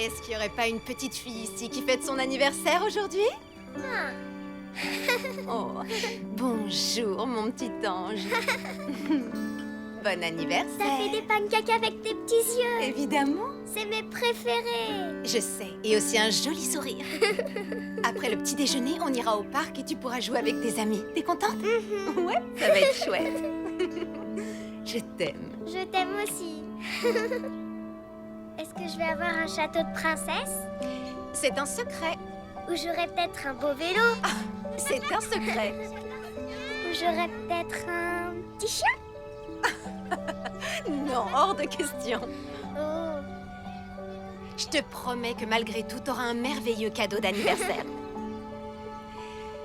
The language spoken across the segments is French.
Est-ce qu'il n'y aurait pas une petite fille ici qui fête son anniversaire aujourd'hui? Oh, bonjour mon petit ange. Bon anniversaire. Ça fait des pancakes avec tes petits yeux. Évidemment. C'est mes préférés. Je sais, et aussi un joli sourire. Après le petit déjeuner, on ira au parc et tu pourras jouer avec tes amis. T'es contente? Ouais, ça va être chouette. Je t'aime. Je t'aime aussi. Est-ce que je vais avoir un château de princesse? C'est un secret. Ou j'aurai peut-être un beau vélo? C'est un secret. Ou j'aurai peut-être un petit chien? Non, hors de question. Oh. Je te promets que malgré tout, t'auras un merveilleux cadeau d'anniversaire.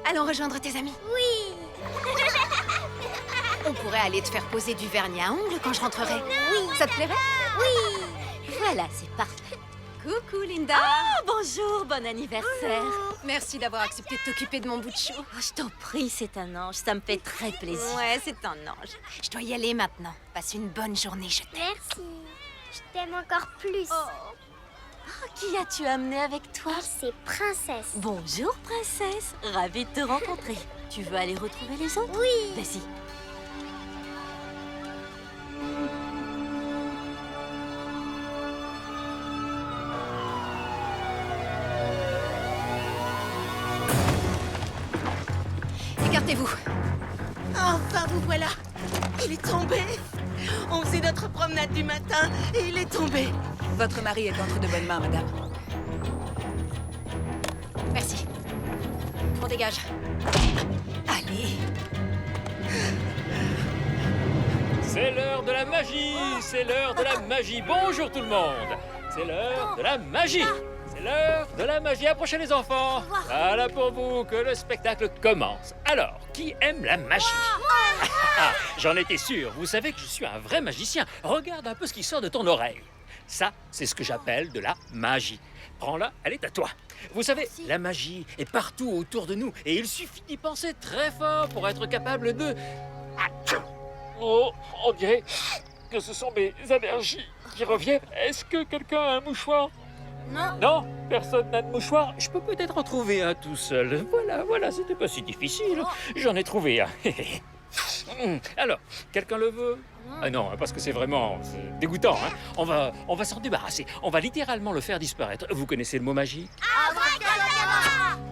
Allons rejoindre tes amis. Oui. On pourrait aller te faire poser du vernis à ongles quand je rentrerai. Oui. Ça te plairait? Oui. Voilà, c'est parfait. Coucou, Linda. Ah, bonjour, bon anniversaire. Merci d'avoir accepté de t'occuper de mon bout de chou. Oh, je t'en prie, c'est un ange, ça me fait très plaisir. Ouais, c'est un ange. Je dois y aller maintenant. Passe une bonne journée, je t'aime. Merci. Je t'aime encore plus. Oh, qui as-tu amené avec toi? Elle, c'est Princesse. Bonjour, princesse. Ravie de te rencontrer. Tu veux aller retrouver les autres? Oui. Vas-y. Écartez-vous. Enfin, vous voilà. Il est tombé. On faisait notre promenade du matin et il est tombé. Votre mari est entre de bonnes mains, madame. Merci. On dégage. Allez. C'est l'heure de la magie. C'est l'heure de la magie. Bonjour tout le monde. C'est l'heure de la magie. C'est l'heure de la magie. Approchez les enfants. Voilà pour vous que le spectacle commence. Alors, qui aime la magie? Ah, j'en étais sûr. Vous savez que je suis un vrai magicien. Regarde un peu ce qui sort de ton oreille. Ça, c'est ce que j'appelle de la magie. Prends-la, elle est à toi. Vous savez, la magie est partout autour de nous et il suffit d'y penser très fort pour être capable de... Oh, on dirait que ce sont mes allergies qui reviennent. Est-ce que quelqu'un a un mouchoir? Non. Non, personne n'a de mouchoir. Je peux peut-être en trouver un tout seul. Voilà, c'était pas si difficile. J'en ai trouvé un. Alors, quelqu'un le veut? Ah non, parce que c'est dégoûtant. Hein. On va s'en débarrasser. On va littéralement le faire disparaître. Vous connaissez le mot magique?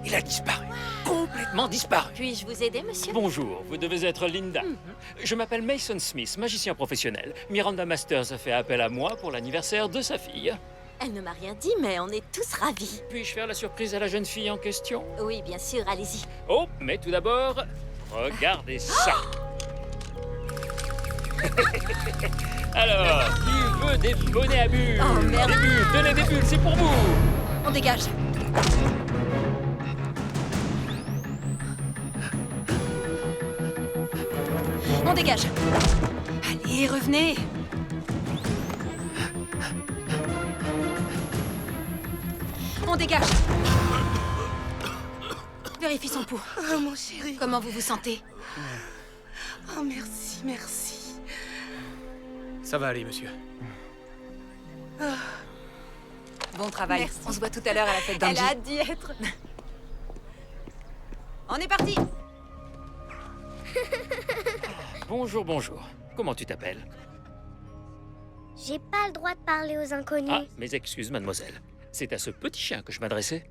Il a disparu. Complètement disparu. Puis-je vous aider, monsieur? Bonjour, vous devez être Linda. Je m'appelle Mason Smith, magicien professionnel. Miranda Masters a fait appel à moi pour l'anniversaire de sa fille. Elle ne m'a rien dit, mais on est tous ravis. Puis-je faire la surprise à la jeune fille en question? Oui, bien sûr, allez-y. Oh, mais tout d'abord, regardez ça. Alors, qui veut des bonnets à bulles? Oh, merde. Des bulles, tenez des bulles, c'est pour vous. On dégage. On dégage. Allez, revenez. On dégage. Vérifie son pouls. Oh, mon chéri. Comment vous vous sentez? Oh, merci, merci. Ça va aller, monsieur. Bon travail. Merci. On se voit tout à l'heure à la fête Elle d'Angie. a hâte d'y être. On est parti. Bonjour, bonjour. Comment tu t'appelles? J'ai pas le droit de parler aux inconnus. Ah, mes excuses, mademoiselle. C'est à ce petit chien que je m'adressais.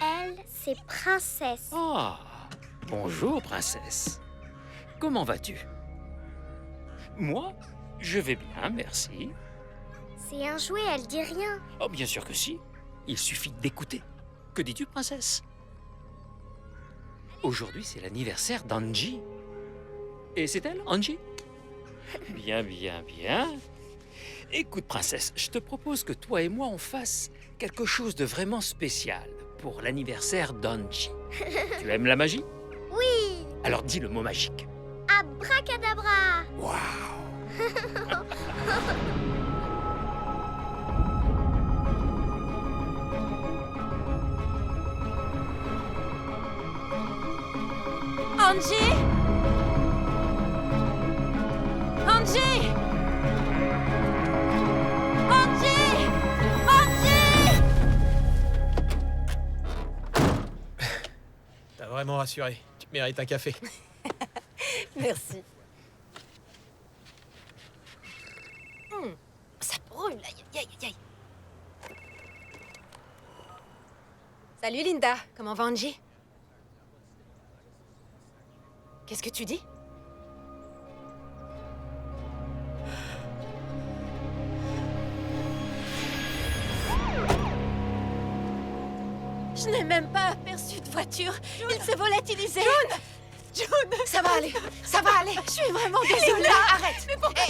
Elle, c'est Princesse. Ah, bonjour, princesse. Comment vas-tu? Moi, je vais bien, merci. C'est un jouet, elle dit rien. Oh, bien sûr que si. Il suffit d'écouter. Que dis-tu, princesse? Aujourd'hui, c'est l'anniversaire d'Angie. Et c'est elle, Angie? Bien, bien, bien. Écoute, princesse, je te propose que toi et moi, on fasse quelque chose de vraiment spécial pour l'anniversaire d'Angie. Tu aimes la magie? Oui. Alors dis le mot magique. Abracadabra. Angie! Angie! Angie! vraiment rassuré. Tu mérites un café. Merci. Ça brûle, aïe, aïe, aïe, aïe. Salut Linda, comment va Angie? Qu'est-ce que tu dis? Je n'ai même pas aperçu de voiture. Il s'est volatilisé. June, ça va aller, ça va aller. Je suis vraiment désolée. Linda, arrête. Mais pourquoi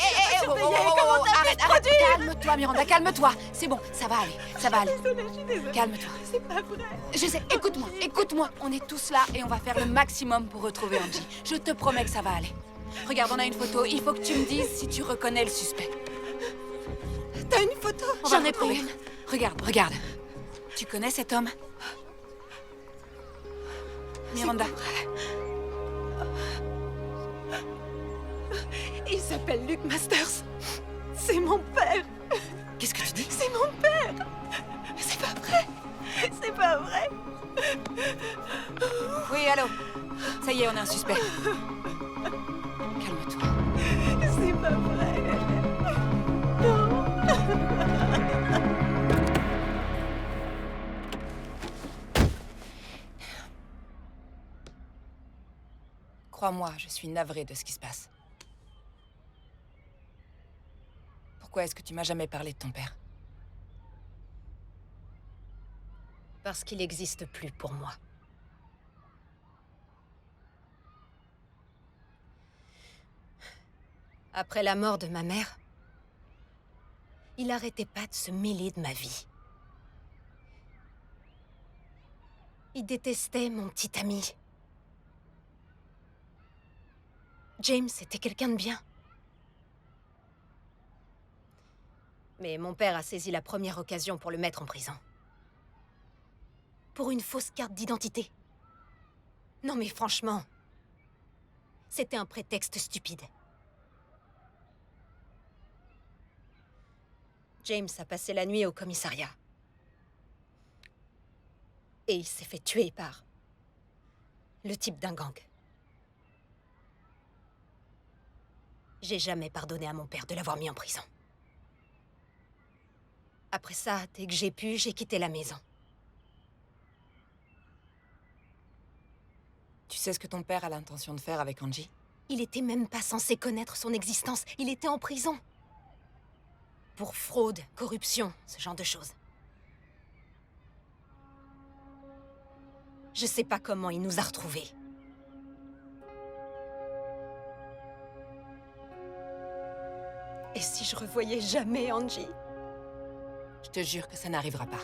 arrête, calme-toi, Miranda, calme-toi. C'est bon, ça va aller, ça va aller. Je suis désolée. Calme-toi. C'est pas vrai. Je sais, écoute-moi. On est tous là et on va faire le maximum pour retrouver Angie. Je te promets que ça va aller. Regarde, on a une photo. Il faut que tu me dises si tu reconnais le suspect. T'as une photo? J'en ai pris une. Regarde. Tu connais cet homme? Miranda. Il s'appelle Luke Masters. C'est mon père. Qu'est-ce que tu dis? C'est mon père. C'est pas vrai. C'est pas vrai. Oui, allô. Ça y est, on a un suspect. Calme-toi. C'est pas vrai. Non. Crois-moi, je suis navrée de ce qui se passe. Pourquoi est-ce que tu m'as jamais parlé de ton père? Parce qu'il n'existe plus pour moi. Après la mort de ma mère, il n'arrêtait pas de se mêler de ma vie. Il détestait mon petit ami. James était quelqu'un de bien. Mais mon père a saisi la première occasion pour le mettre en prison. Pour une fausse carte d'identité. Non mais franchement, c'était un prétexte stupide. James a passé la nuit au commissariat. Et il s'est fait tuer par le type d'un gang. J'ai jamais pardonné à mon père de l'avoir mis en prison. Après ça, dès que j'ai pu, j'ai quitté la maison. Tu sais ce que ton père a l'intention de faire avec Angie? Il était même pas censé connaître son existence. Il était en prison. Pour fraude, corruption, ce genre de choses. Je sais pas comment il nous a retrouvés. Et si je revoyais jamais Angie? Je te jure que ça n'arrivera pas.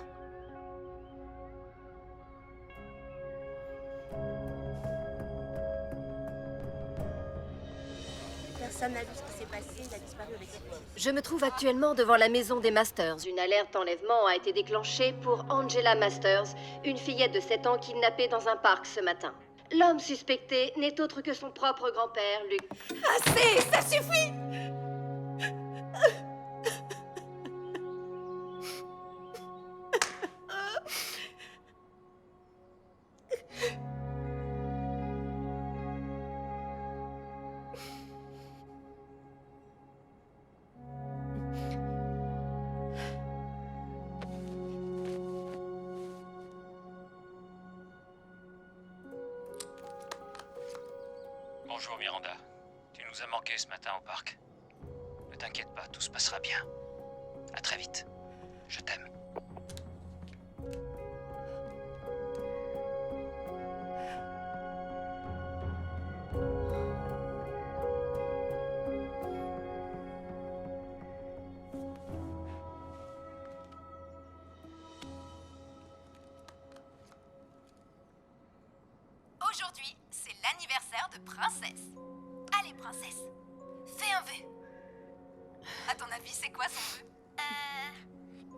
Personne n'a vu ce qui s'est passé, il a disparu avec ses petits. Je me trouve actuellement devant la maison des Masters. Une alerte enlèvement a été déclenchée pour Angela Masters, une fillette de 7 ans kidnappée dans un parc ce matin. L'homme suspecté n'est autre que son propre grand-père, Luke. Assez, ça suffit! Bonjour Miranda. Tu nous as manqué ce matin au parc. Ne t'inquiète pas, tout se passera bien. À très vite. Je t'aime. Aujourd'hui, c'est l'anniversaire de Princesse. Allez, Princesse, fais un vœu. À ton avis, c'est quoi son vœu?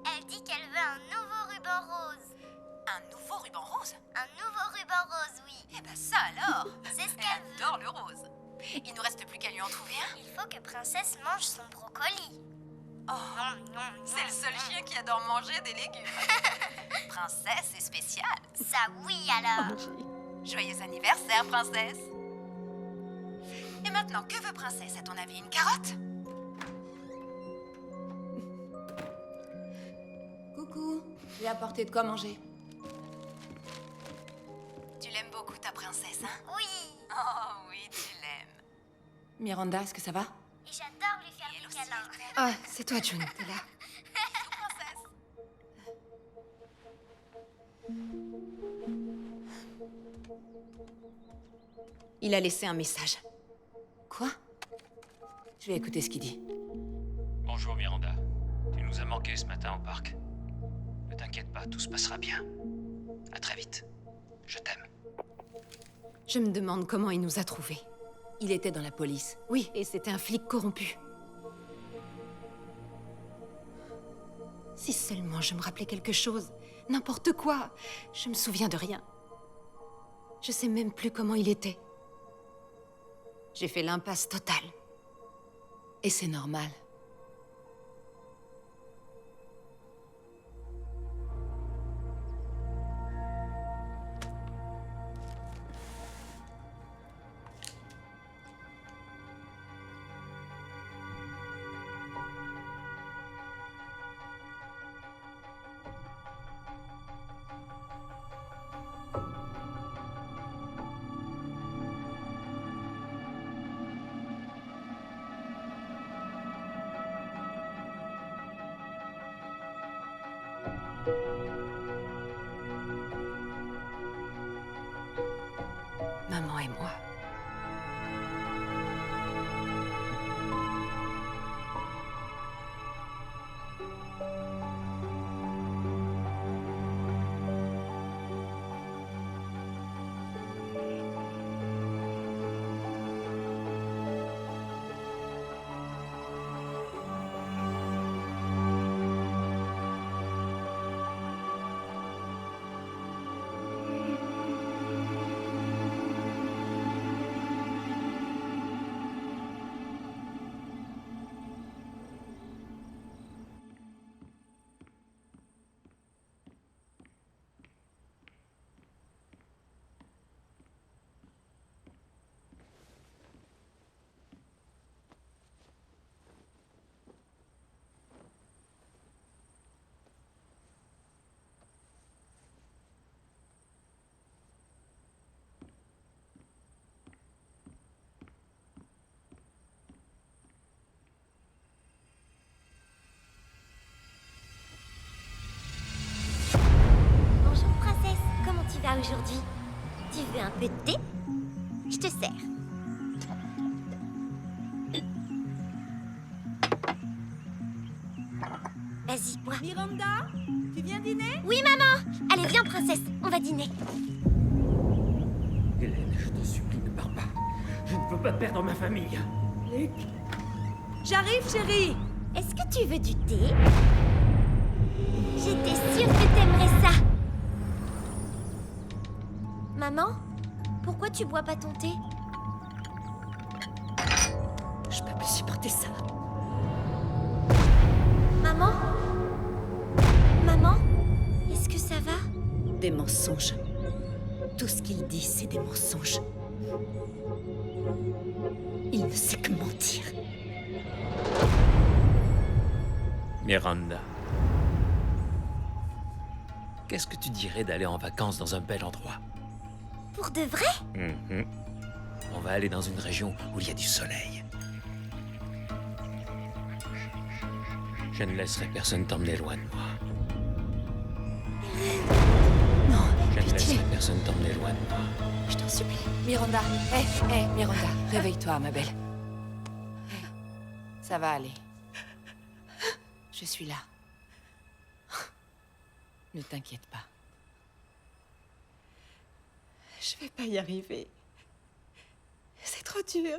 Elle dit qu'elle veut un nouveau ruban rose. Un nouveau ruban rose? Un nouveau ruban rose, oui. Eh ben ça alors! C'est ce Elle qu'elle veut. adore le rose. Il nous reste plus qu'à lui en trouver un. Il faut que Princesse mange son brocoli. Oh, Non, c'est le seul chien qui adore manger des légumes. Princesse est spéciale. Ça oui alors. Joyeux anniversaire, princesse. Et maintenant, que veut princesse? À ton avis, une carotte? Coucou, j'ai apporté de quoi manger. Tu l'aimes beaucoup, ta princesse, hein? Oui. Oh oui, tu l'aimes. Miranda, est-ce que ça va? Et j'adore lui faire des câlins. Ah, c'est toi, June, t'es là. Il a laissé un message. Quoi? Je vais écouter ce qu'il dit. Bonjour Miranda. Tu nous as manqué ce matin au parc. Ne t'inquiète pas, tout se passera bien. À très vite. Je t'aime. Je me demande comment il nous a trouvés. Il était dans la police. Oui, et c'était un flic corrompu. Si seulement je me rappelais quelque chose, n'importe quoi. Je me souviens de rien. Je sais même plus comment il était. J'ai fait l'impasse totale. Et c'est normal. Maman et moi. Bonjour, princesse. Comment tu vas aujourd'hui? Tu veux un peu de thé? Je te sers. Vas-y, bois. Miranda, tu viens dîner? Oui, maman. Allez, viens, princesse. On va dîner. Hélène, je te supplie, ne pars pas. Je ne peux pas perdre ma famille. J'arrive, chérie. Est-ce que tu veux du thé? J'étais sûre que t'aimerais ça. Maman, pourquoi tu bois pas ton thé? Je peux plus supporter ça. Maman? Maman? Est-ce que ça va? Des mensonges. Tout ce qu'il dit, c'est des mensonges. Il ne sait que mentir. Miranda. Qu'est-ce que tu dirais d'aller en vacances dans un bel endroit? Pour de vrai? Mhm. On va aller dans une région où il y a du soleil. Je ne laisserai personne t'emmener loin de moi. Non, Je ne pitié. laisserai personne t'emmener loin de moi. Je t'en supplie. Miranda, hé, Miranda, réveille-toi, ma belle. Ça va aller. Je suis là. Ne t'inquiète pas. Je vais pas y arriver. C'est trop dur.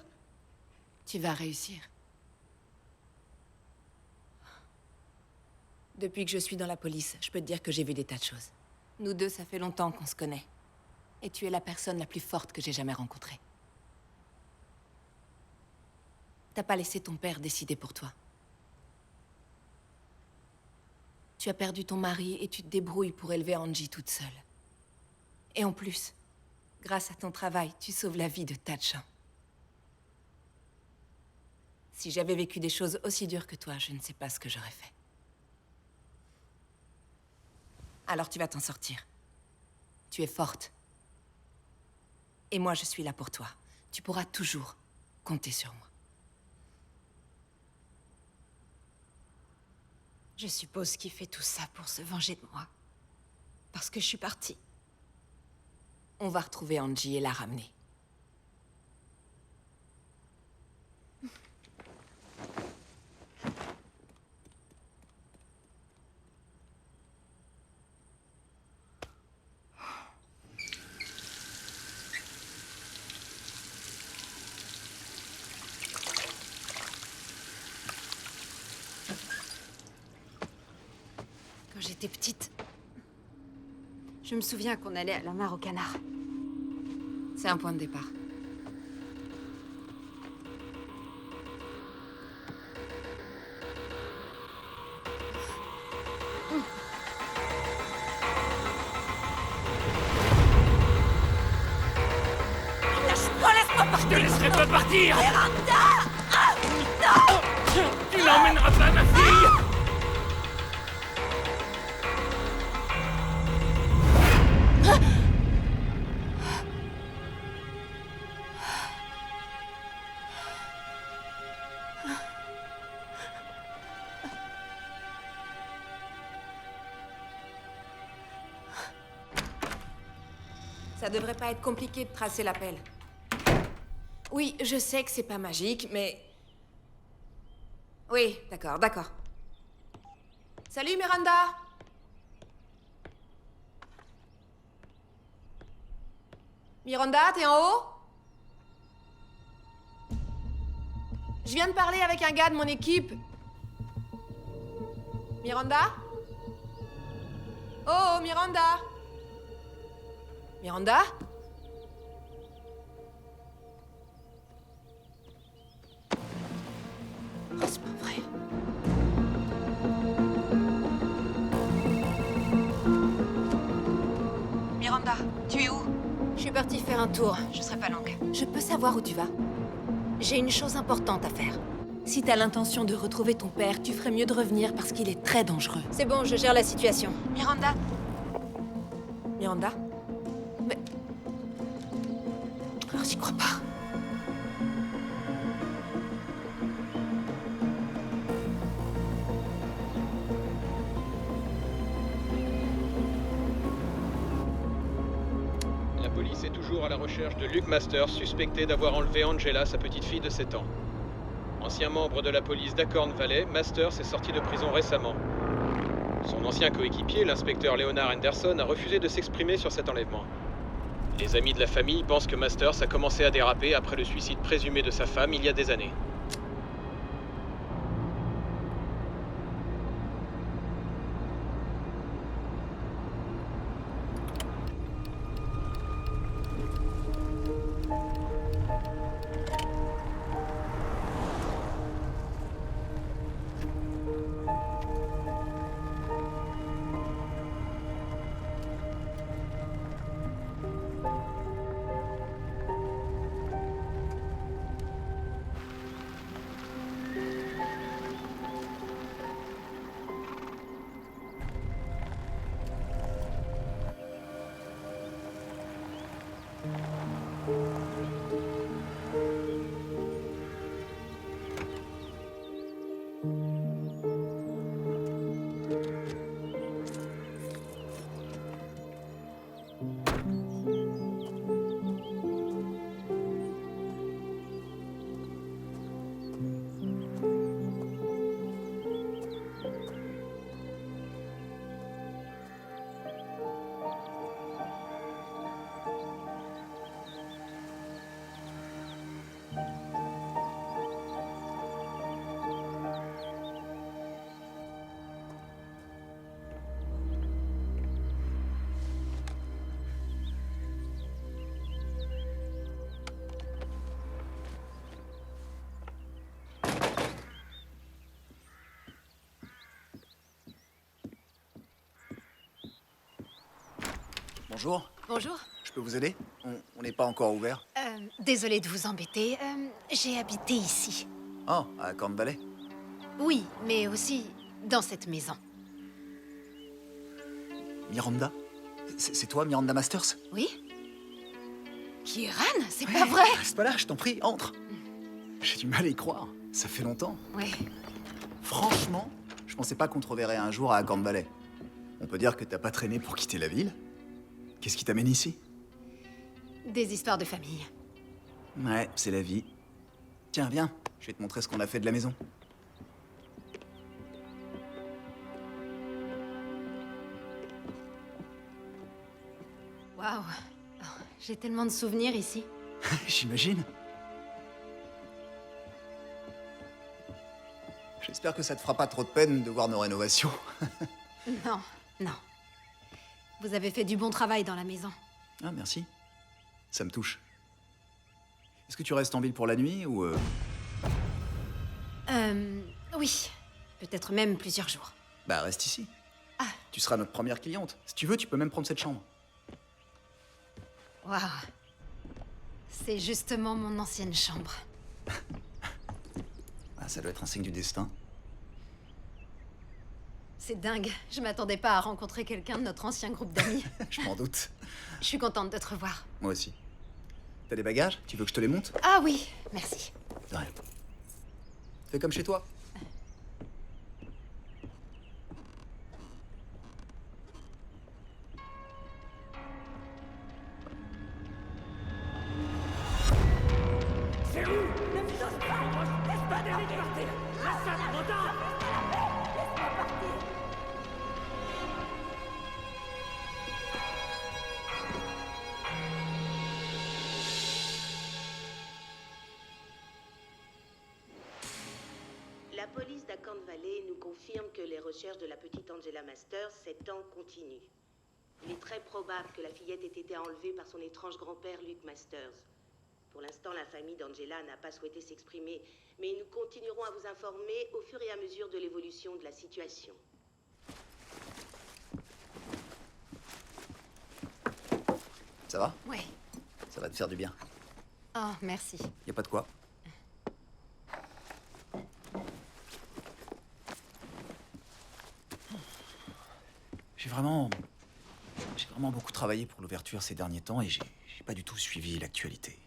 Tu vas réussir. Depuis que je suis dans la police, je peux te dire que j'ai vu des tas de choses. Nous deux, ça fait longtemps qu'on se connaît. Et tu es la personne la plus forte que j'ai jamais rencontrée. T'as pas laissé ton père décider pour toi. Tu as perdu ton mari et tu te débrouilles pour élever Angie toute seule. Et en plus, Grâce à ton travail, tu sauves la vie de tas de gens. Si j'avais vécu des choses aussi dures que toi, je ne sais pas ce que j'aurais fait. Alors tu vas t'en sortir. Tu es forte. Et moi, je suis là pour toi. Tu pourras toujours compter sur moi. Je suppose qu'il fait tout ça pour se venger de moi. Parce que je suis partie. On va retrouver Angie et la ramener. Quand j'étais petite, je me souviens qu'on allait à la mare aux canards. C'est un point de départ. Je te laisserai pas partir! Miranda! Non! Tu n'emmèneras pas ma fille! Ça devrait pas être compliqué de tracer l'appel. Oui, je sais que c'est pas magique, mais... Oui, d'accord, d'accord. Salut, Miranda! Miranda, t'es en haut? Je viens de parler avec un gars de mon équipe. Miranda? Oh, Miranda! Miranda? Oh, c'est pas vrai. Miranda, tu es où? Je suis partie faire un tour, je serai pas longue. Je peux savoir où tu vas? J'ai une chose importante à faire. Si t'as l'intention de retrouver ton père, tu ferais mieux de revenir parce qu'il est très dangereux. C'est bon, je gère la situation. Miranda? Miranda? Mais... Oh, j'y crois pas. La police est toujours à la recherche de Luke Masters, suspecté d'avoir enlevé Angela, sa petite fille de 7 ans. Ancien membre de la police d'Acorn Valley, Masters est sorti de prison récemment. Son ancien coéquipier, l'inspecteur Leonard Anderson, a refusé de s'exprimer sur cet enlèvement. Les amis de la famille pensent que Masters a commencé à déraper après le suicide présumé de sa femme il y a des années. Bonjour. Bonjour. Je peux vous aider? On n'est pas encore ouvert. Désolée de vous embêter. J'ai habité ici. Oh, à Corn Valley? Oui, mais aussi dans cette maison. Miranda? C'est toi, Miranda Masters? Oui? Kieran, c'est pas vrai! Reste pas là, je t'en prie, entre. J'ai du mal à y croire. Ça fait longtemps. Ouais. Franchement, je pensais pas qu'on te reverrait un jour à Corn Valley. On peut dire que t'as pas traîné pour quitter la ville? Qu'est-ce qui t'amène ici? Des histoires de famille. Ouais, c'est la vie. Tiens, viens, je vais te montrer ce qu'on a fait de la maison. Waouh! Oh, j'ai tellement de souvenirs ici. J'imagine. J'espère que ça te fera pas trop de peine de voir nos rénovations. Non, non. Vous avez fait du bon travail dans la maison. Ah, merci. Ça me touche. Est-ce que tu restes en ville pour la nuit ou... Oui. Peut-être même plusieurs jours. Bah, reste ici. Ah. Tu seras notre première cliente. Si tu veux, tu peux même prendre cette chambre. Waouh. C'est justement mon ancienne chambre. Ah, ça doit être un signe du destin. C'est dingue. Je m'attendais pas à rencontrer quelqu'un de notre ancien groupe d'amis. Je m'en doute. Je suis contente de te revoir. Moi aussi. T'as des bagages? Tu veux que je te les monte? Ah oui, merci. De rien. Fais comme chez toi. C'est où? Ne vous ose pas! Laisse pas des libertés! Laisse ça, m'entends? Laisse-moi partir! La police d'Acorn Valley nous confirme que les recherches de la petite Angela Masters s'étendent continuent. Il est très probable que la fillette ait été enlevée par son étrange grand-père Luke Masters. Pour l'instant, la famille d'Angela n'a pas souhaité s'exprimer, mais nous continuerons à vous informer au fur et à mesure de l'évolution de la situation. Ça va? Ouais. Ça va te faire du bien. Oh, merci. Y a pas de quoi. J'ai vraiment beaucoup travaillé pour l'ouverture ces derniers temps et j'ai pas du tout suivi l'actualité.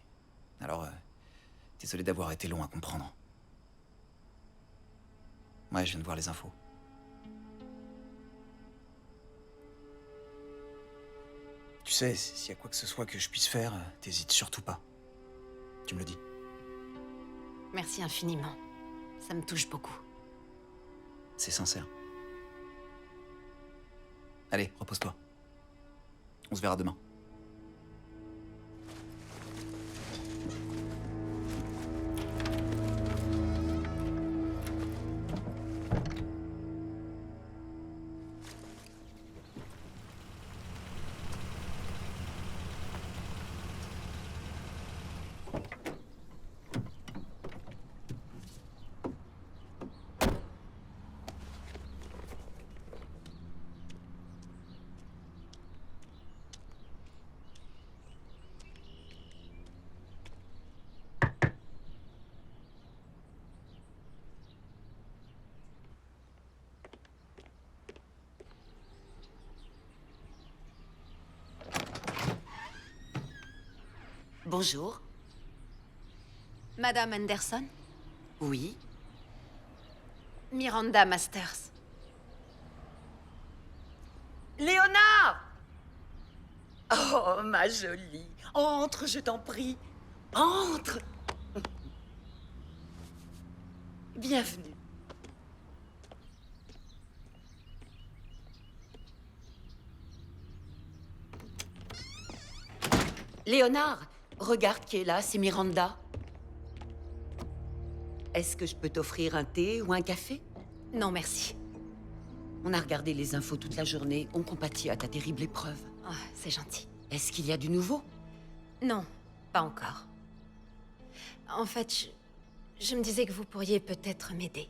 Alors, désolé d'avoir été long à comprendre. Ouais, je viens de voir les infos. Tu sais, s'il y a quoi que ce soit que je puisse faire, t'hésites surtout pas. Tu me le dis. Merci infiniment. Ça me touche beaucoup. C'est sincère. Allez, repose-toi. On se verra demain. Bonjour. Madame Anderson? Oui. Miranda Masters. Léonard! Oh, ma jolie. Entre, je t'en prie. Entre. Bienvenue. Léonard, regarde qui est là, c'est Miranda. Est-ce que je peux t'offrir un thé ou un café? Non, merci. On a regardé les infos toute la journée, on compatit à ta terrible épreuve. Oh, c'est gentil. Est-ce qu'il y a du nouveau? Non, pas encore. En fait, je me disais que vous pourriez peut-être m'aider.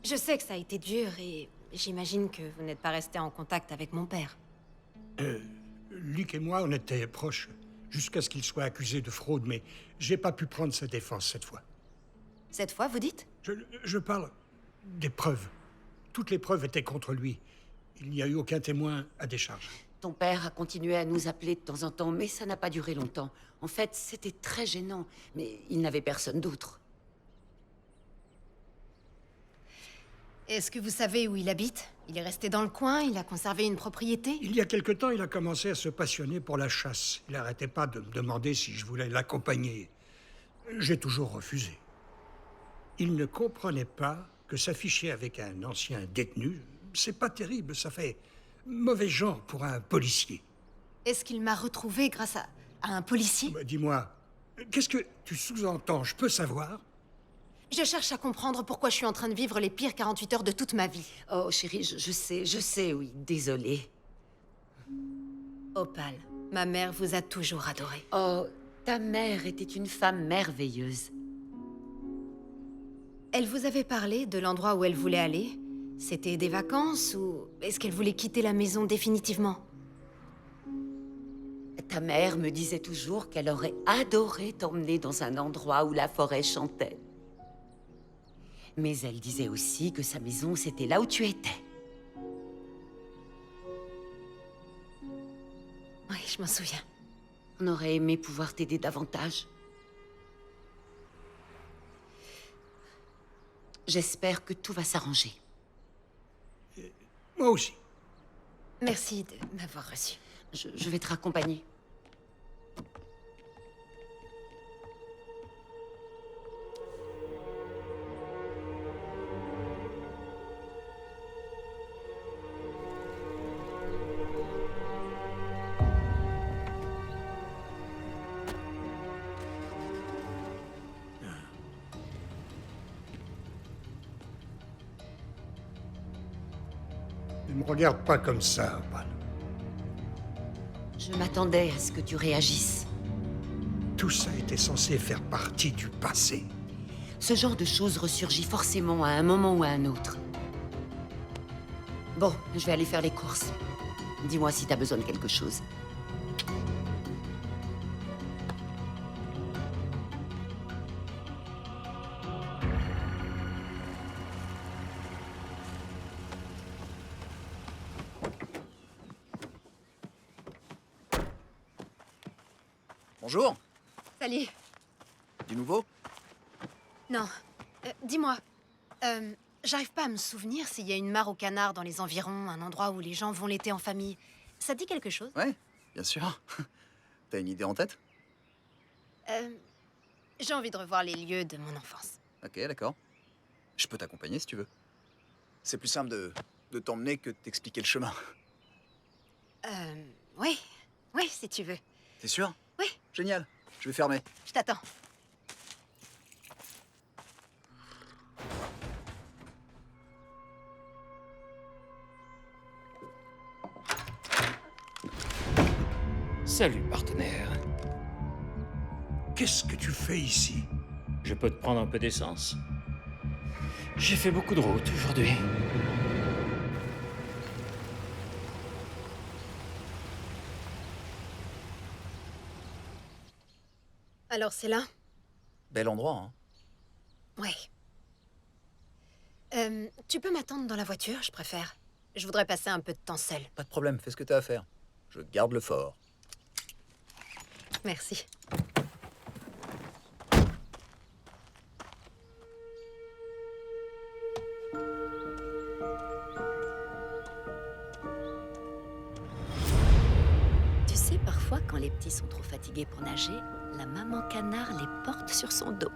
Je sais que ça a été dur et j'imagine que vous n'êtes pas resté en contact avec mon père. Luc et moi, on était proches, jusqu'à ce qu'il soit accusé de fraude, mais j'ai pas pu prendre sa défense cette fois. Cette fois, vous dites? Je parle des preuves. Toutes les preuves étaient contre lui. Il n'y a eu aucun témoin à décharge. Ton père a continué à nous appeler de temps en temps, mais ça n'a pas duré longtemps. En fait, c'était très gênant, mais il n'avait personne d'autre. Est-ce que vous savez où il habite? Il est resté dans le coin, il a conservé une propriété? Il y a quelque temps, il a commencé à se passionner pour la chasse. Il n'arrêtait pas de me demander si je voulais l'accompagner. J'ai toujours refusé. Il ne comprenait pas que s'afficher avec un ancien détenu, c'est pas terrible, ça fait mauvais genre pour un policier. Est-ce qu'il m'a retrouvé grâce à un policier? Bah, dis-moi, qu'est-ce que tu sous-entends? Je peux savoir? Je cherche à comprendre pourquoi je suis en train de vivre les pires 48 heures de toute ma vie. Oh, chérie, je sais, oui, désolée. Opal, ma mère vous a toujours adoré. Oh, ta mère était une femme merveilleuse. Elle vous avait parlé de l'endroit où elle voulait aller? C'était des vacances ou est-ce qu'elle voulait quitter la maison définitivement? Ta mère me disait toujours qu'elle aurait adoré t'emmener dans un endroit où la forêt chantait. Mais elle disait aussi que sa maison, c'était là où tu étais. Oui, je m'en souviens. On aurait aimé pouvoir t'aider davantage. J'espère que tout va s'arranger. Moi aussi. Merci de m'avoir reçu. Je vais te raccompagner. Ne me regarde pas comme ça, Opal. Je m'attendais à ce que tu réagisses. Tout ça était censé faire partie du passé. Ce genre de choses ressurgit forcément à un moment ou à un autre. Bon, je vais aller faire les courses. Dis-moi si t'as besoin de quelque chose. Bonjour. Salut. Du nouveau? Non. Dis-moi. J'arrive pas à me souvenir s'il y a une mare aux canards dans les environs, un endroit où les gens vont l'été en famille. Ça te dit quelque chose? Ouais, bien sûr. T'as une idée en tête? J'ai envie de revoir les lieux de mon enfance. Ok, d'accord. Je peux t'accompagner si tu veux. C'est plus simple de t'emmener que de t'expliquer le chemin. Oui. Oui, si tu veux. T'es sûr? Oui. Génial. Je vais fermer. Je t'attends. Salut, partenaire. Qu'est-ce que tu fais ici? Je peux te prendre un peu d'essence? J'ai fait beaucoup de route aujourd'hui. Alors c'est là? Bel endroit, hein? Ouais. Tu peux m'attendre dans la voiture, je préfère. Je voudrais passer un peu de temps seule. Pas de problème, fais ce que t'as à faire. Je garde le fort. Merci. Tu sais, parfois, quand les petits sont trop fatigués pour nager, la maman canard les porte sur son dos.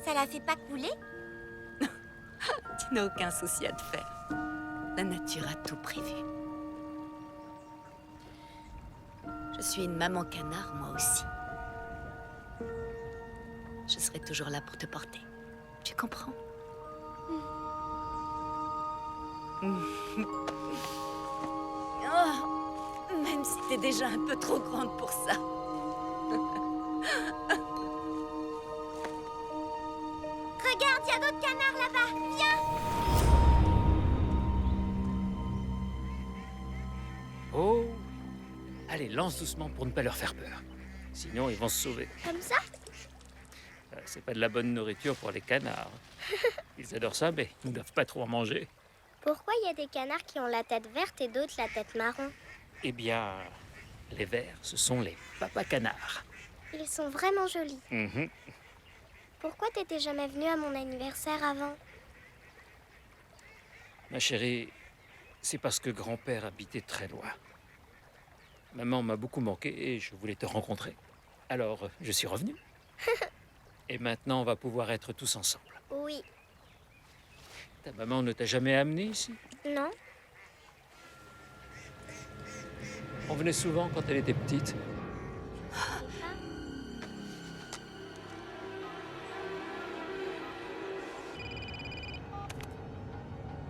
Ça la fait pas couler? Tu n'as aucun souci à te faire. La nature a tout prévu. Je suis une maman canard, moi aussi. Je serai toujours là pour te porter. Tu comprends? Oh, même si t'es déjà un peu trop grande pour ça. Regarde, il y a d'autres canards là-bas. Viens! Oh, Allez, lance doucement pour ne pas leur faire peur. Sinon, ils vont se sauver. Comme ça? C'est pas de la bonne nourriture pour les canards. Ils adorent ça, mais ils ne doivent pas trop en manger. Pourquoi il y a des canards qui ont la tête verte et d'autres la tête marron? Eh bien, les verts, ce sont les papas canards. Ils sont vraiment jolis. Mhm. Pourquoi t'étais jamais venu à mon anniversaire avant? Ma chérie, c'est parce que grand-père habitait très loin. Maman m'a beaucoup manqué et je voulais te rencontrer. Alors, je suis revenu. Et maintenant, on va pouvoir être tous ensemble. Oui. Ta maman ne t'a jamais amené ici? Non? On venait souvent quand elle était petite.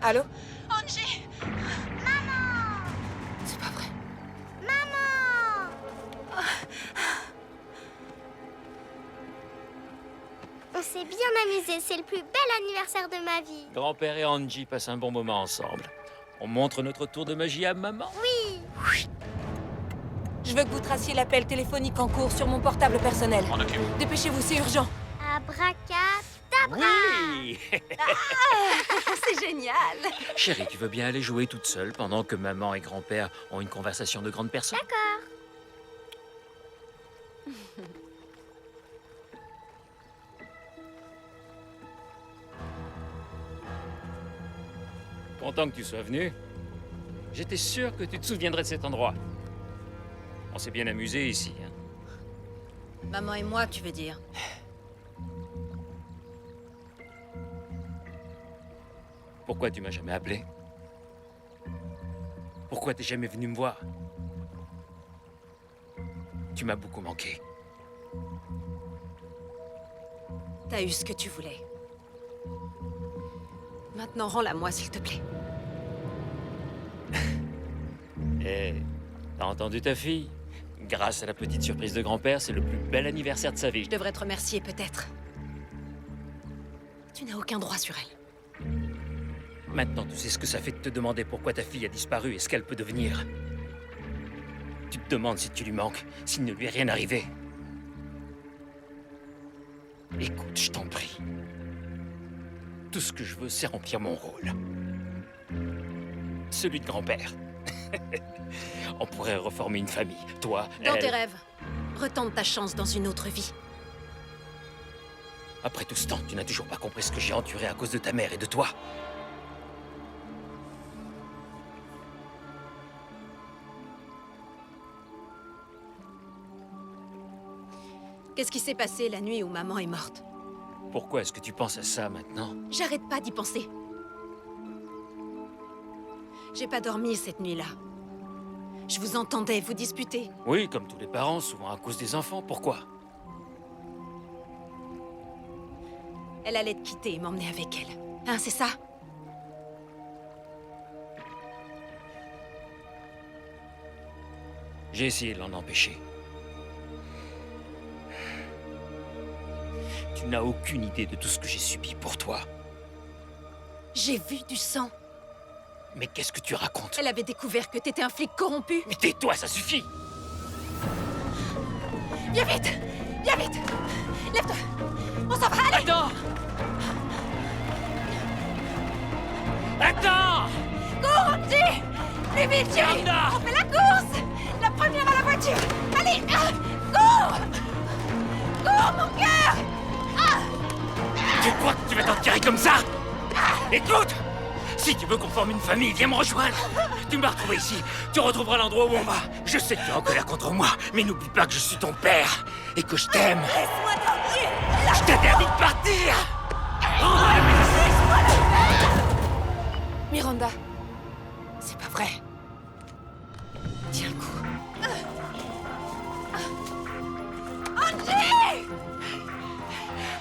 Allô? Angie! C'est pas vrai. Maman! On s'est bien amusé, c'est le plus bel anniversaire de ma vie. Grand-père et Angie passent un bon moment ensemble. On montre notre tour de magie à maman. Oui! Je veux que vous traciez l'appel téléphonique en cours sur mon portable personnel. On occupe. Dépêchez-vous, c'est urgent. Abracadabra! Oui! C'est génial. Chérie, tu veux bien aller jouer toute seule pendant que maman et grand-père ont une conversation de grande personne? D'accord. Content que tu sois venu. J'étais sûr que tu te souviendrais de cet endroit. On s'est bien amusé ici. Hein. Maman et moi, tu veux dire? Pourquoi tu m'as jamais appelé? Pourquoi t'es jamais venu me voir? Tu m'as beaucoup manqué. T'as eu ce que tu voulais. Maintenant, rends-la-moi, s'il te plaît. Eh, t'as entendu ta fille? Grâce à la petite surprise de grand-père, c'est le plus bel anniversaire de sa vie. Je devrais te remercier, peut-être. Tu n'as aucun droit sur elle. Maintenant, tu sais ce que ça fait de te demander pourquoi ta fille a disparu et ce qu'elle peut devenir. Tu te demandes si tu lui manques, s'il ne lui est rien arrivé. Écoute, je t'en prie. Tout ce que je veux, c'est remplir mon rôle. Celui de grand-père. On pourrait reformer une famille. Toi, Dans elle... tes rêves, retente ta chance dans une autre vie. Après tout ce temps, tu n'as toujours pas compris ce que j'ai enduré à cause de ta mère et de toi. Qu'est-ce qui s'est passé la nuit où maman est morte? Pourquoi est-ce que tu penses à ça maintenant? J'arrête pas d'y penser. J'ai pas dormi cette nuit-là. Je vous entendais vous disputer. Oui, comme tous les parents, souvent à cause des enfants. Pourquoi? Elle allait te quitter et m'emmener avec elle. Hein, c'est ça? J'ai essayé de l'en empêcher. Tu n'as aucune idée de tout ce que j'ai subi pour toi. J'ai vu du sang. Mais qu'est-ce que tu racontes? Elle avait découvert que t'étais un flic corrompu. Mais tais-toi, ça suffit! Viens vite! Viens vite! Lève-toi! On s'en va, allez! Attends! Attends! Cours, Angie! Plus vite, chérie! Miranda! On fait la course! La première à la voiture! Allez! Cours! Cours, mon cœur! Tu crois que tu vas t'en tirer comme ça? Écoute! Si tu veux qu'on forme une famille, viens me rejoindre. Tu m'as retrouvé ici. Tu retrouveras l'endroit où on va. Je sais que tu es en colère contre moi, mais n'oublie pas que je suis ton père et que je t'aime. Laisse-moi tranquille! Je t'interdis de partir. Miranda, c'est pas vrai. Tiens le coup.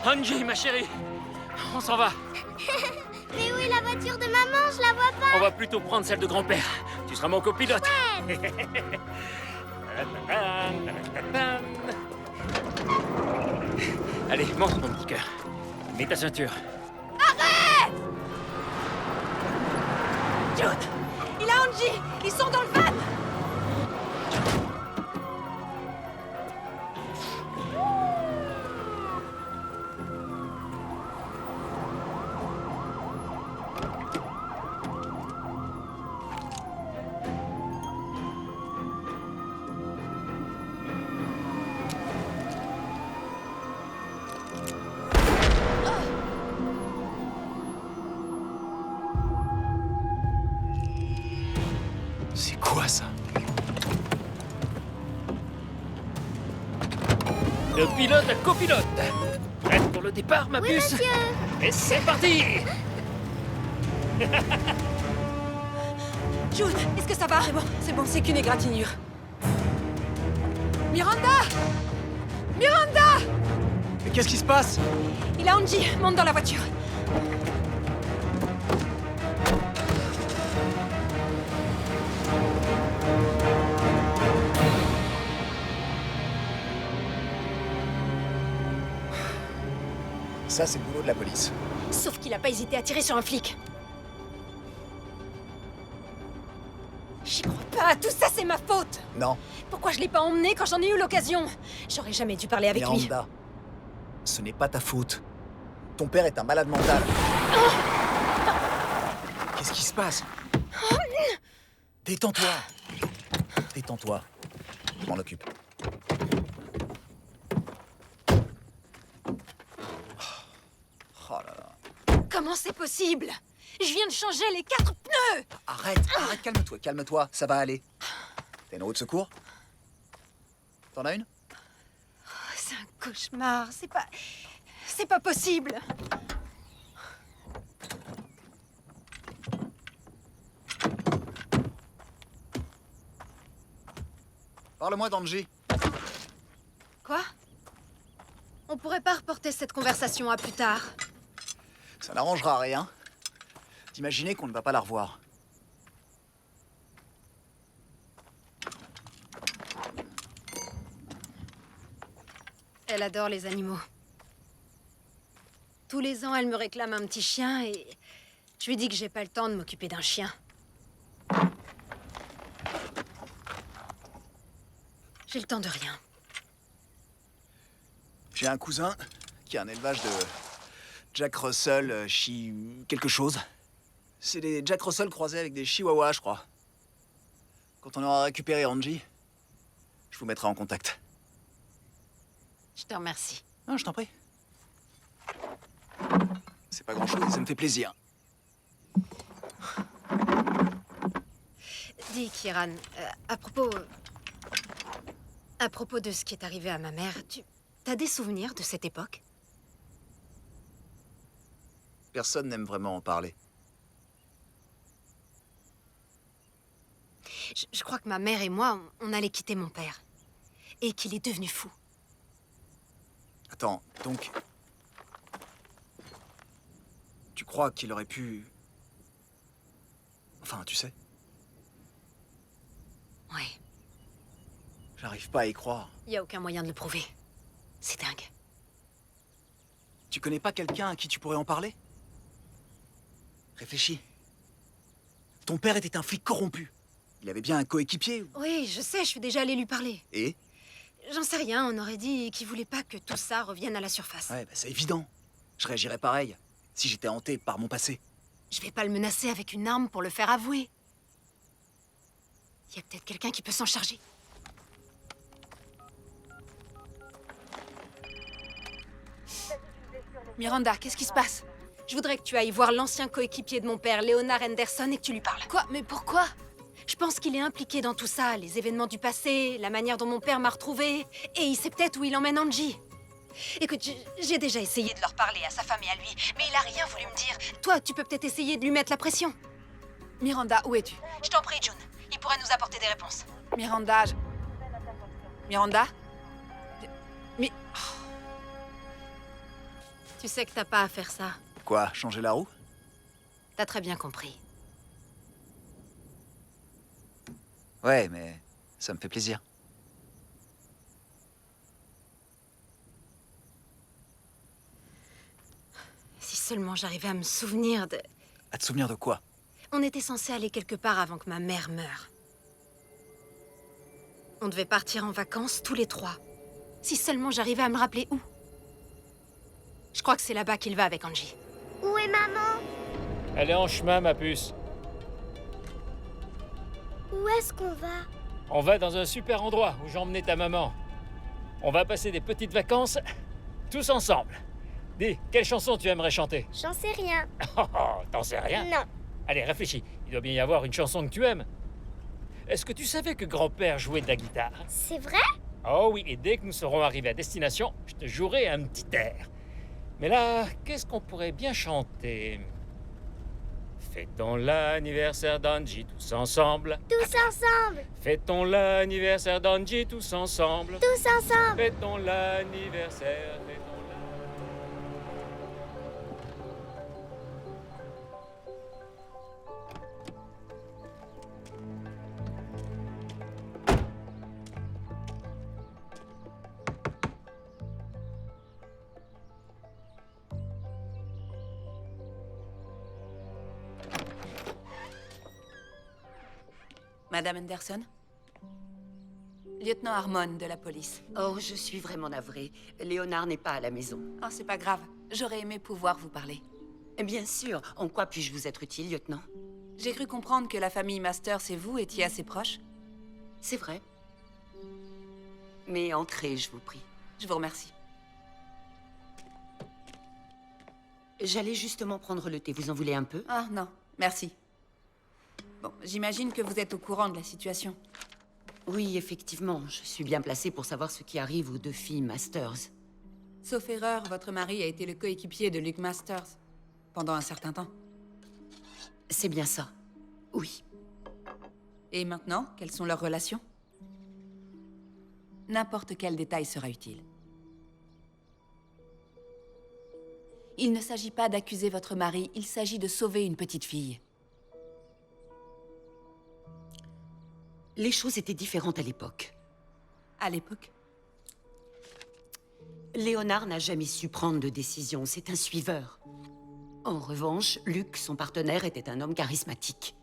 Angie, ma chérie, on s'en va. Mais où est la voiture de maman? Je la vois pas. On va plutôt prendre celle de grand-père. Tu seras mon copilote. Allez, monte mon petit cœur. Mets ta ceinture. Arrête! Jude! Il a Angie! Ils sont dans le van! De pilote à copilote. Prête pour le départ, ma puce? Et c'est parti. June, est-ce que ça va? C'est bon, c'est qu'une égratignure. Miranda! Miranda! Mais qu'est-ce qui se passe? Il a Angie, monte dans la voiture. Ça, c'est le boulot de la police. Sauf qu'il a pas hésité à tirer sur un flic. J'y crois pas, tout ça c'est ma faute. Non. Pourquoi je l'ai pas emmené quand j'en ai eu l'occasion? J'aurais jamais dû parler avec lui. Miranda, ce n'est pas ta faute. Ton père est un malade mental. Qu'est-ce qui se passe? Détends-toi. Détends-toi. Je m'en occupe. Oh là là. Comment c'est possible? Je viens de changer les 4 pneus! Arrête, calme-toi, calme-toi, ça va aller. T'as une roue de secours? T'en as une? Oh, c'est un cauchemar, c'est pas possible! Parle-moi d'Angie. Quoi? On pourrait pas reporter cette conversation à plus tard. Ça n'arrangera rien. D'imaginer qu'on ne va pas la revoir. Elle adore les animaux. Tous les ans, elle me réclame un petit chien et je lui dis que j'ai pas le temps de m'occuper d'un chien. J'ai le temps de rien. J'ai un cousin qui a un élevage de Jack Russell, quelque chose. C'est des Jack Russell croisés avec des chihuahuas, je crois. Quand on aura récupéré Angie, je vous mettrai en contact. Je te remercie. Non, je t'en prie. C'est pas grand-chose et ça me fait plaisir. Dis, Kieran, à propos de ce qui est arrivé à ma mère, t'as des souvenirs de cette époque? Personne n'aime vraiment en parler. Je crois que ma mère et moi, on allait quitter mon père. Et qu'il est devenu fou. Attends, donc... Tu crois qu'il aurait pu... Enfin, tu sais... Ouais. J'arrive pas à y croire. Y a aucun moyen de le prouver. C'est dingue. Tu connais pas quelqu'un à qui tu pourrais en parler? Réfléchis. Ton père était un flic corrompu. Il avait bien un coéquipier. Oui, je sais, je suis déjà allée lui parler. Et? J'en sais rien, on aurait dit qu'il voulait pas que tout ça revienne à la surface. Ouais, bah c'est évident. Je réagirais pareil, si j'étais hanté par mon passé. Je vais pas le menacer avec une arme pour le faire avouer. Y a peut-être quelqu'un qui peut s'en charger. Miranda, qu'est-ce qui se passe? Je voudrais que tu ailles voir l'ancien coéquipier de mon père, Leonard Henderson, et que tu lui parles. Quoi? Mais pourquoi? Je pense qu'il est impliqué dans tout ça, les événements du passé, la manière dont mon père m'a retrouvée, et il sait peut-être où il emmène Angie. Écoute, j'ai déjà essayé de leur parler à sa femme et à lui, mais il a rien voulu me dire. Toi, tu peux peut-être essayer de lui mettre la pression. Miranda, où es-tu? Je t'en prie, June. Il pourrait nous apporter des réponses. Miranda, Miranda? Mais... oh. Tu sais que t'as pas à faire ça. Quoi, changer la roue? T'as très bien compris. Ouais, mais ça me fait plaisir. Si seulement j'arrivais à me souvenir de... À te souvenir de quoi? On était censé aller quelque part avant que ma mère meure. On devait partir en vacances tous les 3. Si seulement j'arrivais à me rappeler où. Je crois que c'est là-bas qu'il va avec Angie. Où est maman? Elle est en chemin, ma puce. Où est-ce qu'on va? On va dans un super endroit où j'ai emmené ta maman. On va passer des petites vacances, tous ensemble. Dis, quelle chanson tu aimerais chanter? J'en sais rien. Oh, t'en sais rien? Non. Allez, réfléchis. Il doit bien y avoir une chanson que tu aimes. Est-ce que tu savais que grand-père jouait de la guitare? C'est vrai? Oh oui, et dès que nous serons arrivés à destination, je te jouerai un petit air. Mais là, qu'est-ce qu'on pourrait bien chanter? Fêtons l'anniversaire d'Angie tous ensemble. Tous ensemble. Fêtons l'anniversaire d'Angie tous ensemble. Tous ensemble. Fêtons l'anniversaire. Madame Anderson? Lieutenant Harmon de la police. Oh, je suis vraiment navrée. Léonard n'est pas à la maison. Oh, c'est pas grave. J'aurais aimé pouvoir vous parler. Bien sûr. En quoi puis-je vous être utile, lieutenant? J'ai cru comprendre que la famille Masters et vous étiez assez proches. C'est vrai. Mais entrez, je vous prie. Je vous remercie. J'allais justement prendre le thé. Vous en voulez un peu? Ah, non. Merci. Bon, j'imagine que vous êtes au courant de la situation. Oui, effectivement. Je suis bien placée pour savoir ce qui arrive aux deux filles Masters. Sauf erreur, votre mari a été le coéquipier de Luke Masters. Pendant un certain temps. C'est bien ça. Oui. Et maintenant, quelles sont leurs relations? N'importe quel détail sera utile. Il ne s'agit pas d'accuser votre mari, il s'agit de sauver une petite fille. Les choses étaient différentes à l'époque. À l'époque? Léonard n'a jamais su prendre de décision, c'est un suiveur. En revanche, Luc, son partenaire, était un homme charismatique.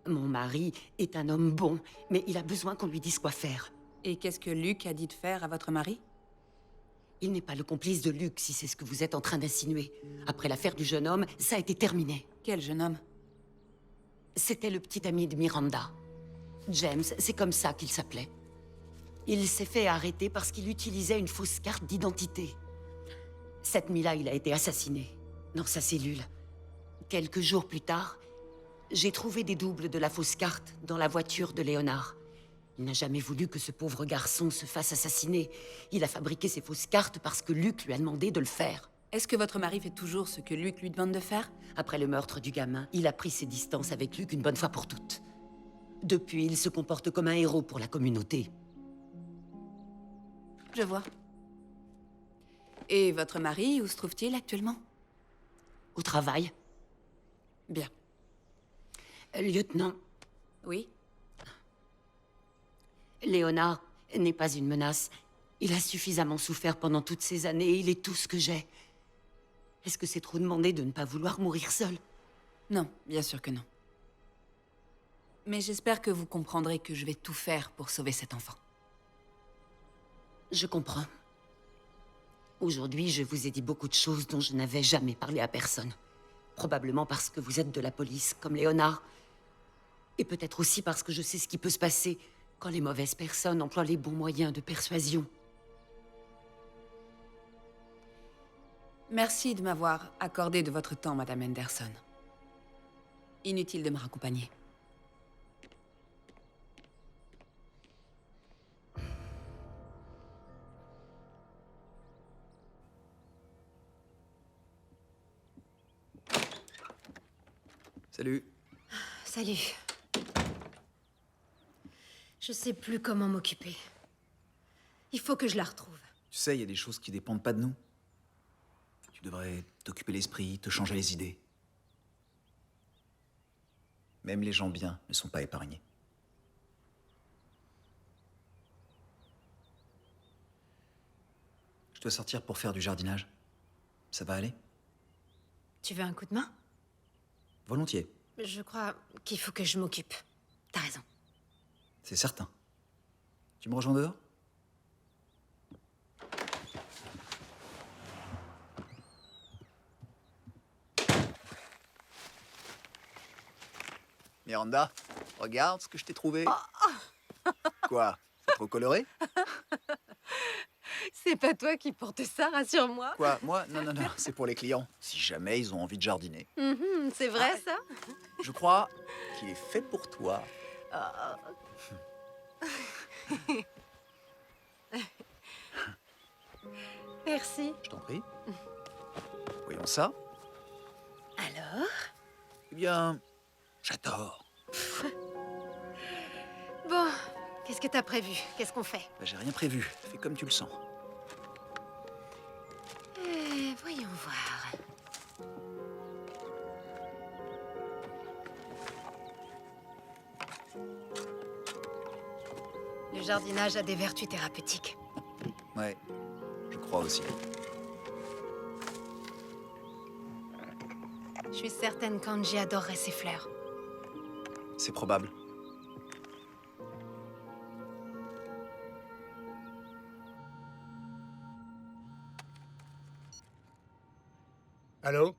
Mon mari est un homme bon, mais il a besoin qu'on lui dise quoi faire. Et qu'est-ce que Luc a dit de faire à votre mari? Il n'est pas le complice de Luc, si c'est ce que vous êtes en train d'insinuer. Après l'affaire du jeune homme, ça a été terminé. Quel jeune homme? C'était le petit ami de Miranda. James, c'est comme ça qu'il s'appelait. Il s'est fait arrêter parce qu'il utilisait une fausse carte d'identité. Cette nuit-là, il a été assassiné, dans sa cellule. Quelques jours plus tard, j'ai trouvé des doubles de la fausse carte dans la voiture de Léonard. Il n'a jamais voulu que ce pauvre garçon se fasse assassiner. Il a fabriqué ces fausses cartes parce que Luc lui a demandé de le faire. Est-ce que votre mari fait toujours ce que Luc lui demande de faire? Après le meurtre du gamin, il a pris ses distances avec Luc une bonne fois pour toutes. Depuis, il se comporte comme un héros pour la communauté. Je vois. Et votre mari, où se trouve-t-il actuellement? Au travail. Bien. Lieutenant. Oui? Léonard n'est pas une menace. Il a suffisamment souffert pendant toutes ces années et il est tout ce que j'ai. Est-ce que c'est trop demandé de ne pas vouloir mourir seul? Non, bien sûr que non. Mais j'espère que vous comprendrez que je vais tout faire pour sauver cet enfant. Je comprends. Aujourd'hui, je vous ai dit beaucoup de choses dont je n'avais jamais parlé à personne. Probablement parce que vous êtes de la police, comme Léonard. Et peut-être aussi parce que je sais ce qui peut se passer quand les mauvaises personnes emploient les bons moyens de persuasion. Merci de m'avoir accordé de votre temps, Madame Anderson. Inutile de me raccompagner. Salut. Salut. Je sais plus comment m'occuper. Il faut que je la retrouve. Tu sais, il y a des choses qui dépendent pas de nous. Tu devrais t'occuper l'esprit, te changer les idées. Même les gens bien ne sont pas épargnés. Je dois sortir pour faire du jardinage. Ça va aller? Tu veux un coup de main? Volontiers. Je crois qu'il faut que je m'occupe. T'as raison. C'est certain. Tu me rejoins dehors? Miranda, regarde ce que je t'ai trouvé. Quoi? C'est trop coloré? C'est pas toi qui portes ça, rassure-moi. Quoi? Moi? Non, non, non, c'est pour les clients. Si jamais ils ont envie de jardiner. C'est vrai, ça? Je crois qu'il est fait pour toi. Merci. Je t'en prie. Voyons ça. Alors? Eh bien, j'adore. Bon, qu'est-ce que t'as prévu? Qu'est-ce qu'on fait? J'ai rien prévu. Fais comme tu le sens. Voyons voir. Le jardinage a des vertus thérapeutiques. Ouais, je crois aussi. Je suis certaine qu'Angie adorerait ces fleurs. C'est probable. Allô?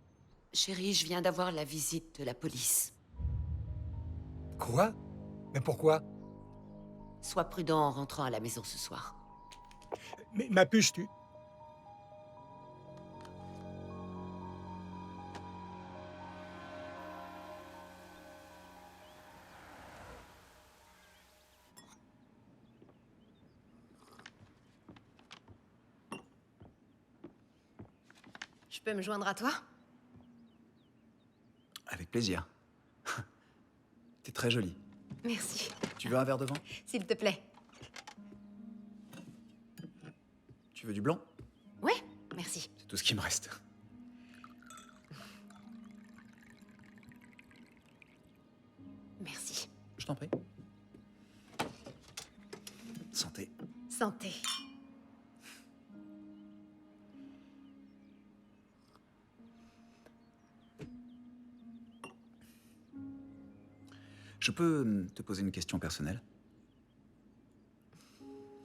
Chérie, je viens d'avoir la visite de la police. Quoi? Mais pourquoi? Sois prudent en rentrant à la maison ce soir. Mais ma puce, tu... Je peux me joindre à toi? Avec plaisir. T'es très jolie. Merci. Tu veux un verre de vin? S'il te plaît. Tu veux du blanc? Ouais, merci. C'est tout ce qui me reste. Merci. Je t'en prie. Santé. Santé. Je peux te poser une question personnelle?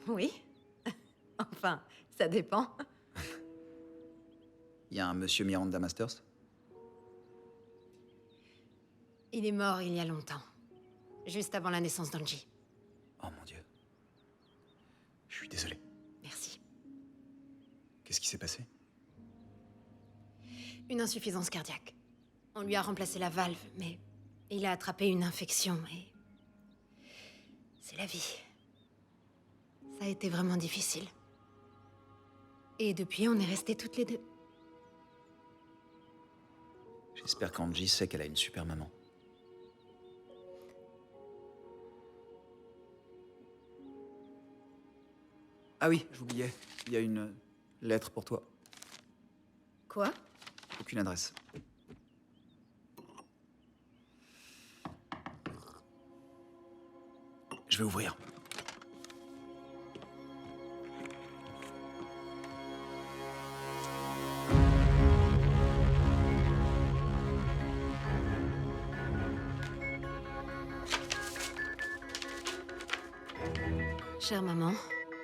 Oui. Enfin, ça dépend. Il y a un monsieur Miranda Masters? Il est mort il y a longtemps. Juste avant la naissance d'Angie. Oh mon Dieu. Je suis désolé. Merci. Qu'est-ce qui s'est passé? Une insuffisance cardiaque. On lui a remplacé la valve, mais il a attrapé une infection et... c'est la vie. Ça a été vraiment difficile. Et depuis, on est restés toutes les deux. J'espère qu'Angie sait qu'elle a une super maman. Ah oui, j'oubliais. Il y a une lettre pour toi. Quoi? Aucune adresse. Je vais ouvrir. Chère maman,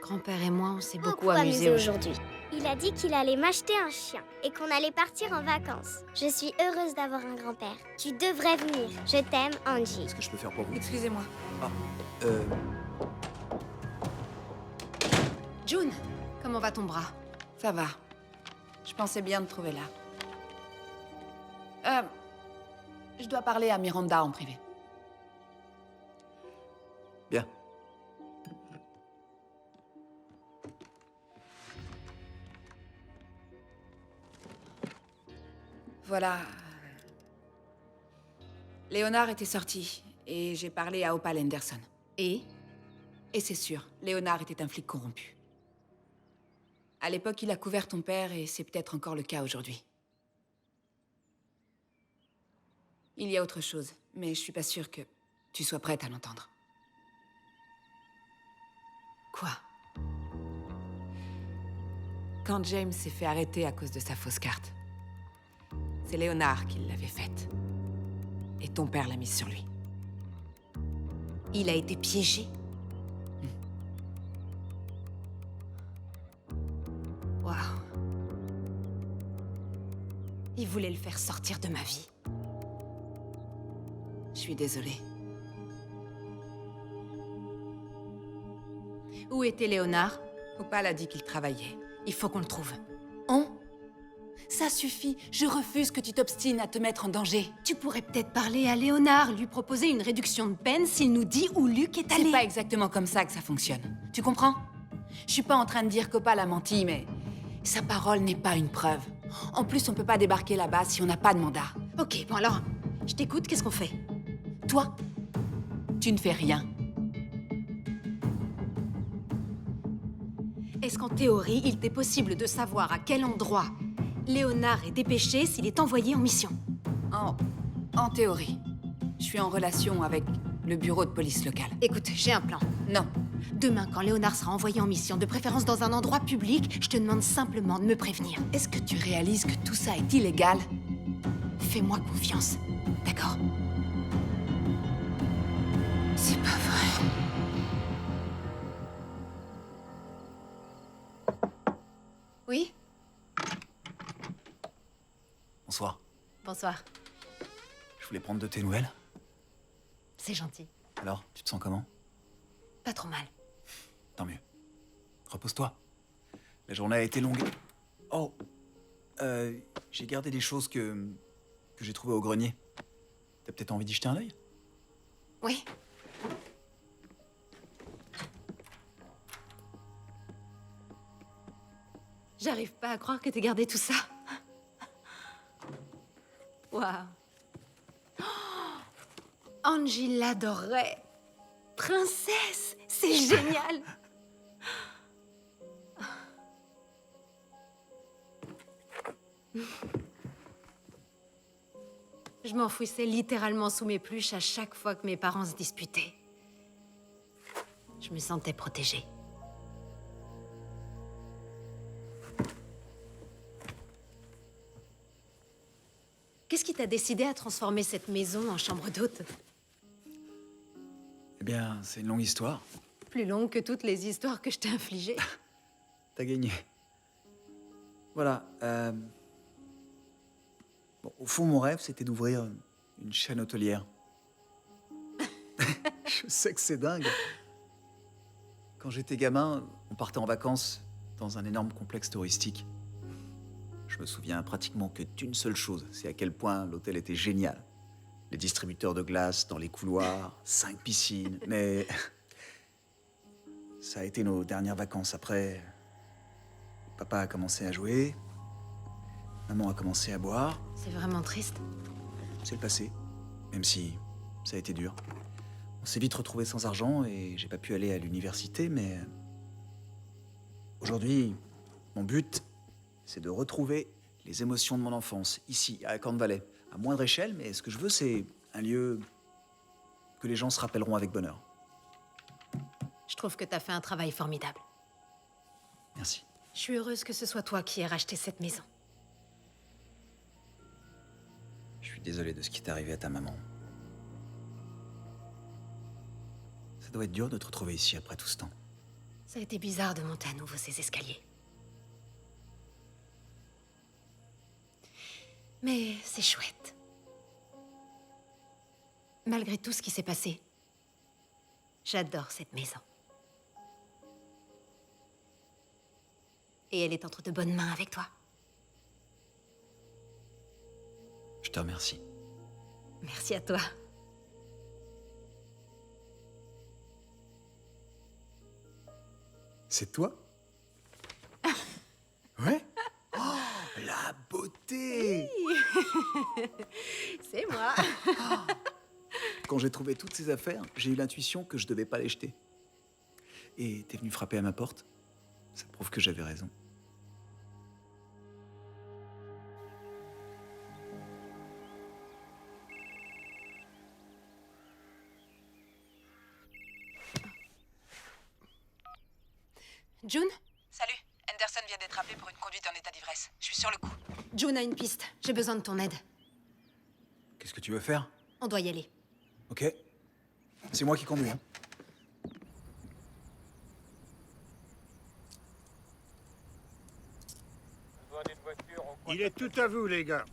grand-père et moi, on s'est beaucoup amusés amusés aujourd'hui. Il a dit qu'il allait m'acheter un chien et qu'on allait partir en vacances. Je suis heureuse d'avoir un grand-père. Tu devrais venir. Je t'aime, Angie. Qu'est-ce que je peux faire pour vous? Excusez-moi. June, comment va ton bras? Ça va. Je pensais bien te trouver là. Je dois parler à Miranda en privé. Bien. Voilà. Léonard était sorti et j'ai parlé à Opal Henderson. Et c'est sûr, Léonard était un flic corrompu. À l'époque, il a couvert ton père et c'est peut-être encore le cas aujourd'hui. Il y a autre chose, mais je suis pas sûre que tu sois prête à l'entendre. quoi? Quand James s'est fait arrêter à cause de sa fausse carte, c'est Léonard qui l'avait faite. Et ton père l'a mise sur lui. Il a été piégé? Waouh. Il voulait le faire sortir de ma vie. Je suis désolée. Où était Léonard? Opal a dit qu'il travaillait. Il faut qu'on le trouve. Ça suffit. Je refuse que tu t'obstines à te mettre en danger. Tu pourrais peut-être parler à Léonard, lui proposer une réduction de peine s'il nous dit où Luc est allé. C'est pas exactement comme ça que ça fonctionne. Tu comprends? Je suis pas en train de dire qu'Opal a menti, mais sa parole n'est pas une preuve. En plus, on peut pas débarquer là-bas si on n'a pas de mandat. Ok, bon alors, je t'écoute, qu'est-ce qu'on fait? Toi, tu ne fais rien. Est-ce qu'en théorie, il t'est possible de savoir à quel endroit Léonard est dépêché s'il est envoyé en mission? En théorie. Je suis en relation avec le bureau de police local. Écoute, j'ai un plan. Non. Demain, quand Léonard sera envoyé en mission, de préférence dans un endroit public, je te demande simplement de me prévenir. Est-ce que tu réalises que tout ça est illégal? Fais-moi confiance, d'accord? C'est pas vrai. Oui? Bonsoir. Bonsoir. Je voulais prendre de tes nouvelles. C'est gentil. Alors, tu te sens comment? Pas trop mal. Tant mieux. Repose-toi. La journée a été longue. Oh, j'ai gardé des choses que j'ai trouvées au grenier. T'as peut-être envie d'y jeter un œil? Oui. J'arrive pas à croire que t'aies gardé tout ça. Waouh. Angie l'adorait. Princesse, c'est génial. Je m'enfouissais littéralement sous mes pluches à chaque fois que mes parents se disputaient. Je me sentais protégée. Qu'est-ce qui t'a décidé à transformer cette maison en chambre d'hôte? Eh bien, c'est une longue histoire. Plus longue que toutes les histoires que je t'ai infligées. T'as gagné. Voilà. Bon, au fond, mon rêve, c'était d'ouvrir une chaîne hôtelière. Je sais que c'est dingue. Quand j'étais gamin, on partait en vacances dans un énorme complexe touristique. Je me souviens pratiquement que d'une seule chose, c'est à quel point l'hôtel était génial. Les distributeurs de glace dans les couloirs, 5 piscines, mais... Ça a été nos dernières vacances. Après, papa a commencé à jouer, maman a commencé à boire. C'est vraiment triste. C'est le passé, même si ça a été dur. On s'est vite retrouvés sans argent et j'ai pas pu aller à l'université, mais... Aujourd'hui, mon but, c'est de retrouver les émotions de mon enfance, ici, à Corn Valley. À moindre échelle, mais ce que je veux, c'est un lieu que les gens se rappelleront avec bonheur. Je trouve que t'as fait un travail formidable. Merci. Je suis heureuse que ce soit toi qui aies racheté cette maison. Je suis désolé de ce qui t'est arrivé à ta maman. Ça doit être dur de te retrouver ici après tout ce temps. Ça a été bizarre de monter à nouveau ces escaliers. Mais c'est chouette. Malgré tout ce qui s'est passé, j'adore cette maison. Et elle est entre de bonnes mains avec toi. Je te remercie. Merci à toi. C'est toi? Ouais? Oh, la beauté! C'est moi. Quand j'ai trouvé toutes ces affaires, j'ai eu l'intuition que je devais pas les jeter. Et t'es venu frapper à ma porte? Ça prouve que j'avais raison. June? Salut, Henderson vient d'être appelé pour une conduite en état d'ivresse. Je suis sur le coup. June a une piste. J'ai besoin de ton aide. Qu'est-ce que tu veux faire? On doit y aller. Ok. C'est moi qui conduis, hein. Il est tout à vous, les gars.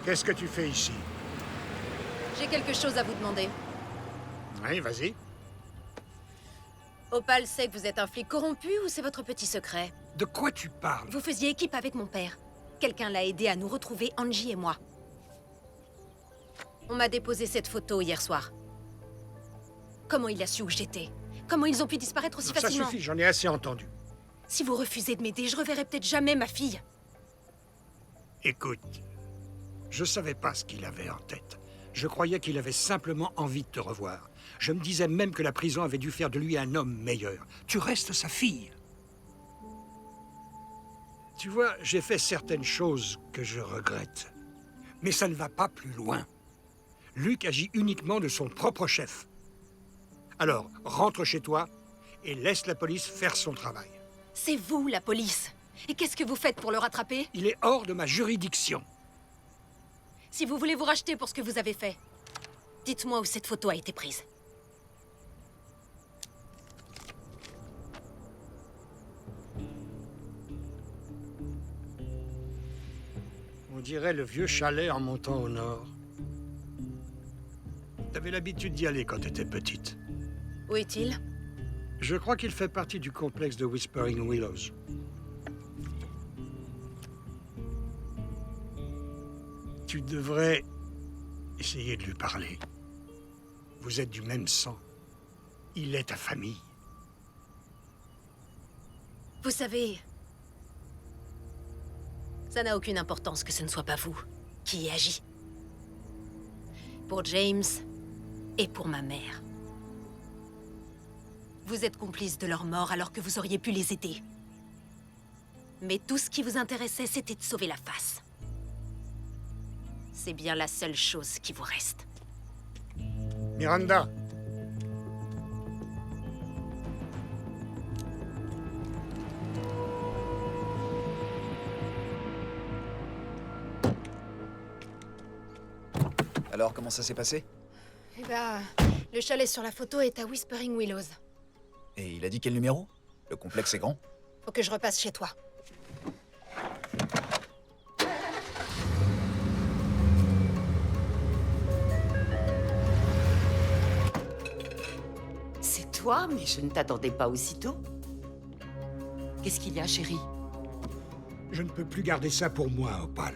Qu'est-ce que tu fais ici? J'ai quelque chose à vous demander. Oui, vas-y. Opal sait que vous êtes un flic corrompu ou c'est votre petit secret? De quoi tu parles? Vous faisiez équipe avec mon père. Quelqu'un l'a aidé à nous retrouver, Angie et moi. On m'a déposé cette photo hier soir. Comment il a su où j'étais? Comment ils ont pu disparaître aussi Ça facilement? suffit, j'en ai assez entendu. Si vous refusez de m'aider, je reverrai peut-être jamais ma fille. Écoute, je savais pas ce qu'il avait en tête. Je croyais qu'il avait simplement envie de te revoir. Je me disais même que la prison avait dû faire de lui un homme meilleur. Tu restes sa fille. Tu vois, j'ai fait certaines choses que je regrette. Mais ça ne va pas plus loin. Luc agit uniquement de son propre chef. Alors, rentre chez toi et laisse la police faire son travail. C'est vous, la police. Et qu'est-ce que vous faites pour le rattraper? Il est hors de ma juridiction. Si vous voulez vous racheter pour ce que vous avez fait, dites-moi où cette photo a été prise. On dirait le vieux chalet en montant au nord. T'avais l'habitude d'y aller quand t'étais petite. Où est-il? Je crois qu'il fait partie du complexe de Whispering Willows. Tu devrais essayer de lui parler. Vous êtes du même sang. Il est ta famille. Vous savez, ça n'a aucune importance que ce ne soit pas vous qui y agit. Pour James et pour ma mère. Vous êtes complice de leur mort alors que vous auriez pu les aider. Mais tout ce qui vous intéressait, c'était de sauver la face. C'est bien la seule chose qui vous reste. Miranda. Alors, comment ça s'est passé? Eh ben, le chalet sur la photo est à Whispering Willows. Et il a dit quel numéro? Le complexe est grand? Faut que je repasse chez toi. C'est toi, mais je ne t'attendais pas aussitôt. Qu'est-ce qu'il y a, chérie? Je ne peux plus garder ça pour moi, Opal.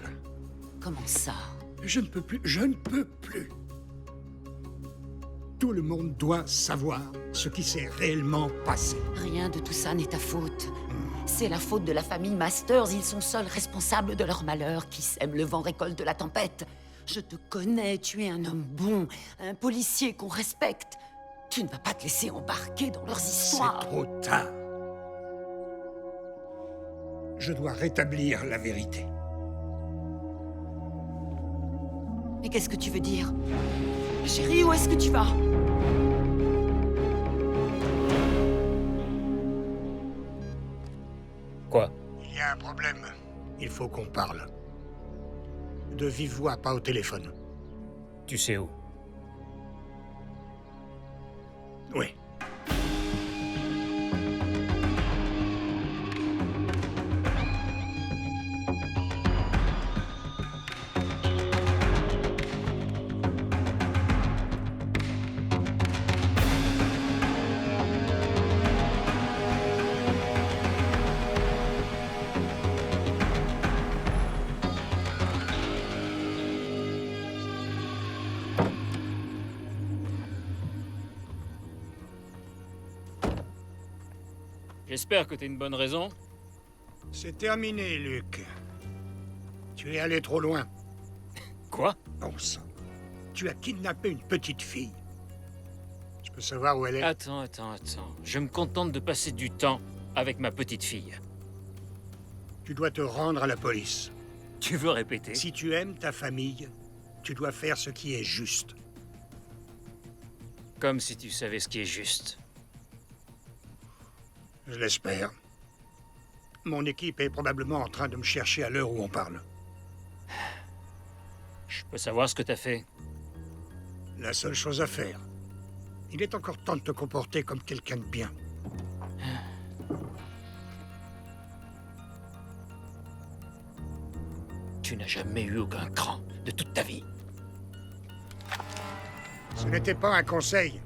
Comment ça? Je ne peux plus, je ne peux plus. Tout le monde doit savoir ce qui s'est réellement passé. Rien de tout ça n'est ta faute. C'est la faute de la famille Masters. Ils sont seuls responsables de leur malheur. Qui sème le vent récolte la tempête. Je te connais, tu es un homme bon, un policier qu'on respecte. Tu ne vas pas te laisser embarquer dans leurs histoires. C'est trop tard. Je dois rétablir la vérité. Mais qu'est-ce que tu veux dire? Chérie, où est-ce que tu vas? Quoi? Il y a un problème. Il faut qu'on parle. De vive voix, pas au téléphone. Tu sais où? Oui. J'espère que t'as une bonne raison. C'est terminé, Luc. Tu es allé trop loin. Quoi? Bon sang. Tu as kidnappé une petite fille. Je peux savoir où elle est? Attends. Je me contente de passer du temps avec ma petite fille. Tu dois te rendre à la police. Tu veux répéter? Si tu aimes ta famille, tu dois faire ce qui est juste. Comme si tu savais ce qui est juste. Je l'espère. Mon équipe est probablement en train de me chercher à l'heure où on parle. Je peux savoir ce que t'as fait? La seule chose à faire. Il est encore temps de te comporter comme quelqu'un de bien. Tu n'as jamais eu aucun cran de toute ta vie. Ce n'était pas un conseil.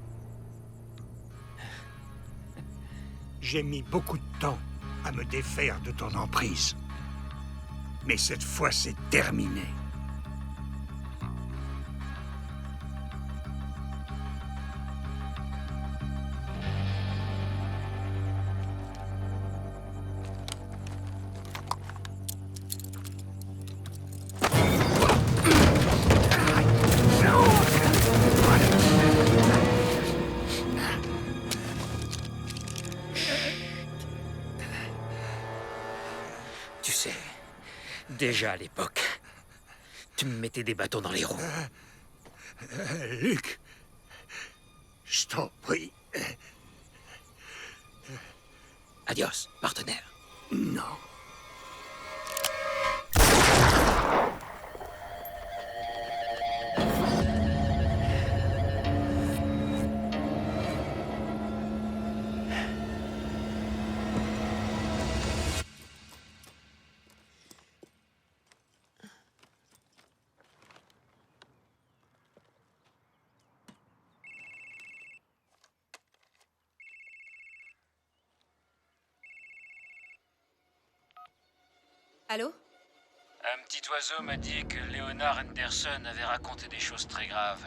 J'ai mis beaucoup de temps à me défaire de ton emprise. Mais cette fois, c'est terminé. Tu sais, déjà à l'époque, tu me mettais des bâtons dans les roues. Luc, je t'en prie. Adios, partenaire. Non. Allô? Un petit oiseau m'a dit que Leonard Henderson avait raconté des choses très graves.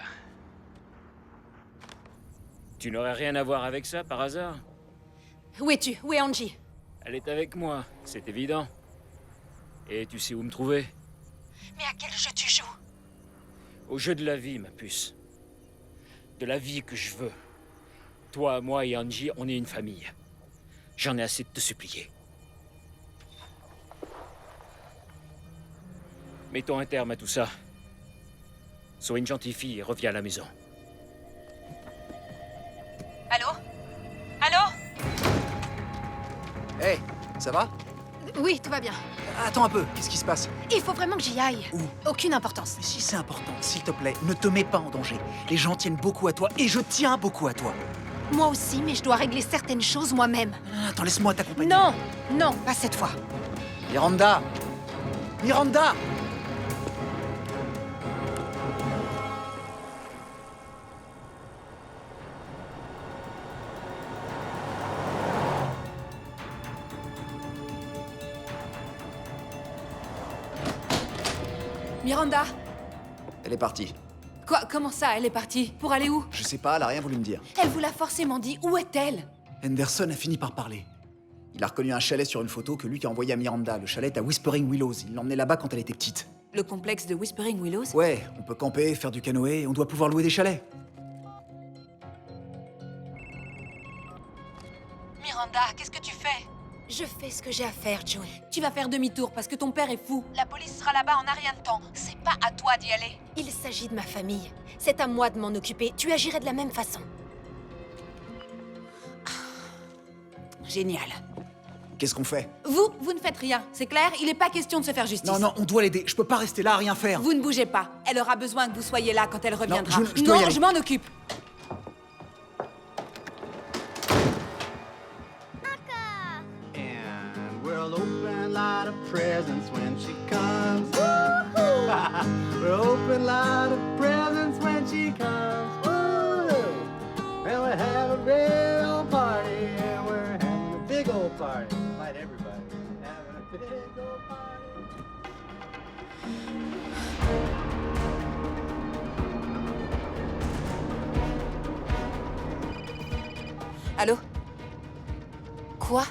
Tu n'aurais rien à voir avec ça, par hasard? Où es-tu? Où est Angie? Elle est avec moi, c'est évident. Et tu sais où me trouver? Mais à quel jeu tu joues? Au jeu de la vie, ma puce. De la vie que je veux. Toi, moi et Angie, on est une famille. J'en ai assez de te supplier. Mettons un terme à tout ça. Sois une gentille fille et reviens à la maison. Allô? Allô? Hé, ça va? Oui, tout va bien. Attends un peu, qu'est-ce qui se passe? Il faut vraiment que j'y aille. Où? Aucune importance. Mais si c'est important, s'il te plaît, ne te mets pas en danger. Les gens tiennent beaucoup à toi et je tiens beaucoup à toi. Moi aussi, mais je dois régler certaines choses moi-même. Attends, laisse-moi t'accompagner. Non! Non, pas cette fois. Miranda! Miranda! Miranda! Elle est partie. Quoi? Comment ça? Elle est partie? Pour aller où? Je sais pas, elle a rien voulu me dire. Elle vous l'a forcément dit. Où est-elle? Henderson a fini par parler. Il a reconnu un chalet sur une photo que Luke a envoyé à Miranda. Le chalet est à Whispering Willows. Il l'emmenait là-bas quand elle était petite. Le complexe de Whispering Willows? Ouais, on peut camper, faire du canoë, on doit pouvoir louer des chalets. Miranda, qu'est-ce que tu fais? Je fais ce que j'ai à faire, Joey. Tu vas faire demi-tour parce que ton père est fou. La police sera là-bas en un rien de temps. C'est pas à toi d'y aller. Il s'agit de ma famille. C'est à moi de m'en occuper. Tu agirais de la même façon. Génial. Qu'est-ce qu'on fait? Vous ne faites rien, c'est clair? Il n'est pas question de se faire justice. Non, on doit l'aider. Je peux pas rester là à rien faire. Vous ne bougez pas. Elle aura besoin que vous soyez là quand elle reviendra. je dois y aller. Je m'en occupe. And we'll open a lot of presents when she comes. We'll open a lot of presents when she comes. And we'll have a real party. And we're having a big old party. Invite everybody. Having a big old party. Allô? Quoi?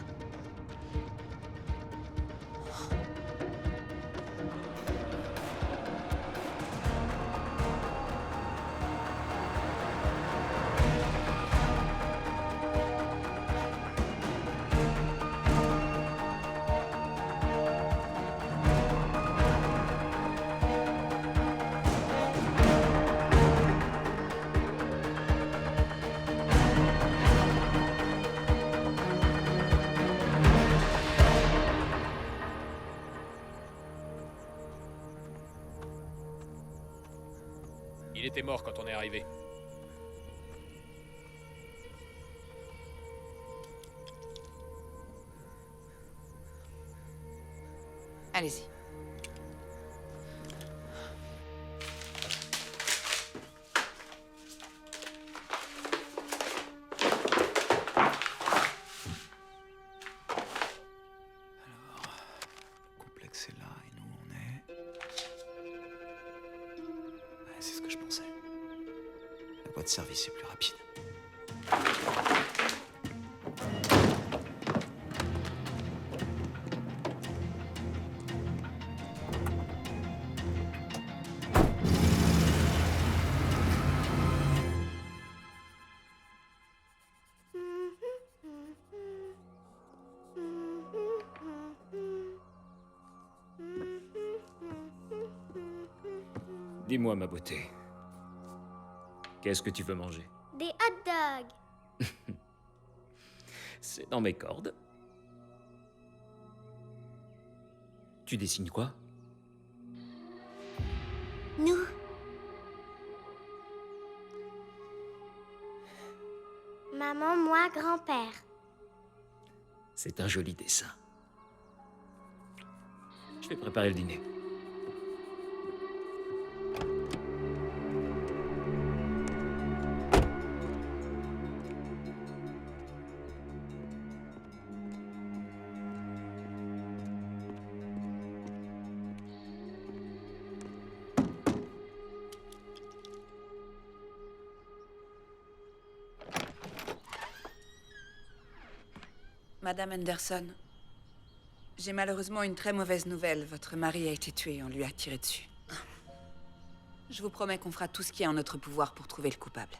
Il était mort quand on est arrivé. Allez-y. c'est ce que je pensais. La voie de service est plus rapide. Dis-moi, ma beauté. Qu'est-ce que tu veux manger? Des hot dogs. C'est dans mes cordes. Tu dessines quoi? Nous. Maman, moi, grand-père. C'est un joli dessin. Je vais préparer le dîner. Madame Anderson, j'ai malheureusement une très mauvaise nouvelle. Votre mari a été tué, on lui a tiré dessus. Je vous promets qu'on fera tout ce qui est en notre pouvoir pour trouver le coupable.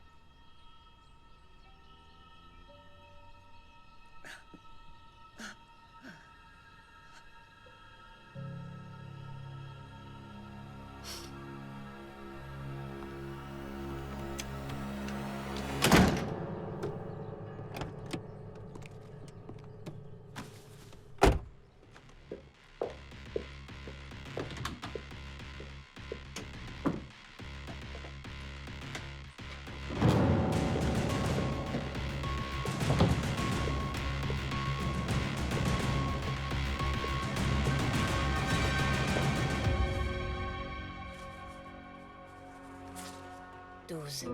Douze.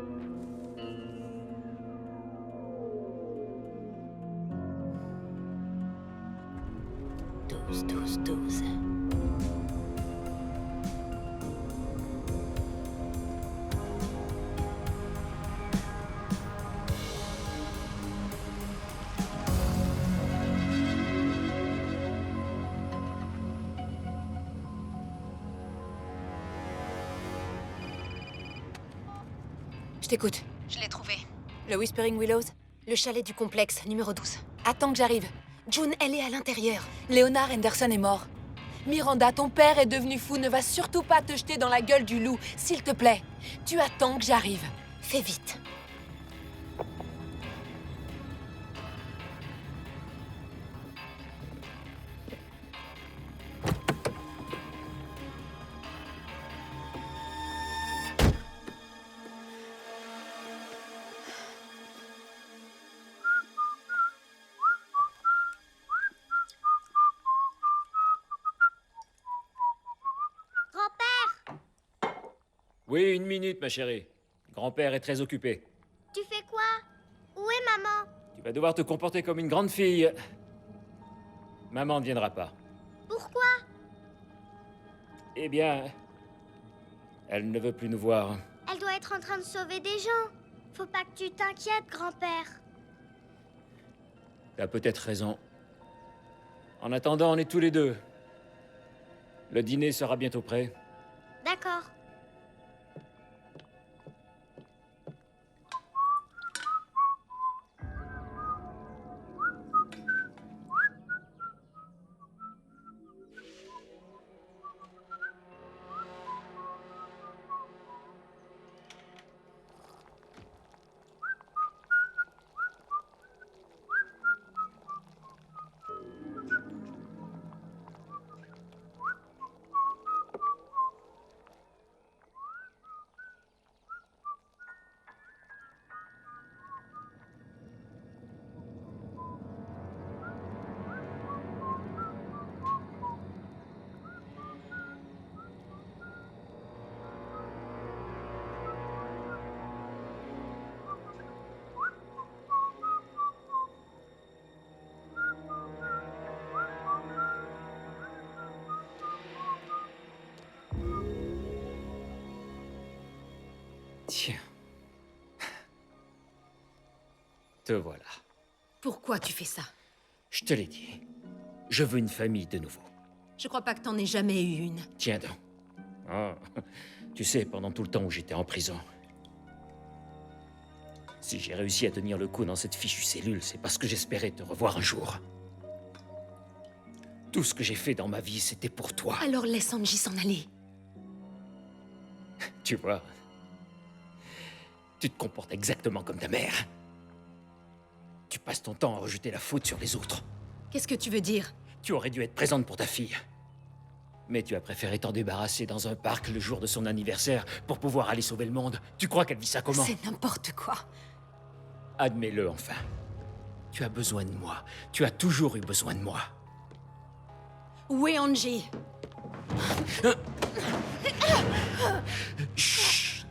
Je t'écoute. Je l'ai trouvé. Le Whispering Willows? Le chalet du complexe, numéro 12. Attends que j'arrive. June, elle est à l'intérieur. Leonard Henderson est mort. Miranda, ton père est devenu fou. Ne va surtout pas te jeter dans la gueule du loup, s'il te plaît. Tu attends que j'arrive. Fais vite. Grand-père, Oui, une minute, ma chérie. Grand-père est très occupé. tu fais quoi? Où est maman? Tu vas devoir te comporter comme une grande fille. Maman ne viendra pas. Pourquoi? Eh bien, elle ne veut plus nous voir. Elle doit être en train de sauver des gens. Faut pas que tu t'inquiètes, grand-père. T'as peut-être raison. En attendant, on est tous les deux. Le dîner sera bientôt prêt. D'accord. Tiens. Te voilà. Pourquoi tu fais ça? Je te l'ai dit. Je veux une famille de nouveau. Je crois pas que t'en aies jamais eu une. Tiens donc. Oh, tu sais, pendant tout le temps où j'étais en prison, si j'ai réussi à tenir le coup dans cette fichue cellule, c'est parce que j'espérais te revoir un jour. Tout ce que j'ai fait dans ma vie, c'était pour toi. Alors laisse Angie s'en aller. Tu vois, tu te comportes exactement comme ta mère. Tu passes ton temps à rejeter la faute sur les autres. Qu'est-ce que tu veux dire? Tu aurais dû être présente pour ta fille. Mais tu as préféré t'en débarrasser dans un parc le jour de son anniversaire pour pouvoir aller sauver le monde. Tu crois qu'elle vit ça comment? C'est n'importe quoi. Admets-le enfin. Tu as besoin de moi. Tu as toujours eu besoin de moi. Où est Angie? Chut.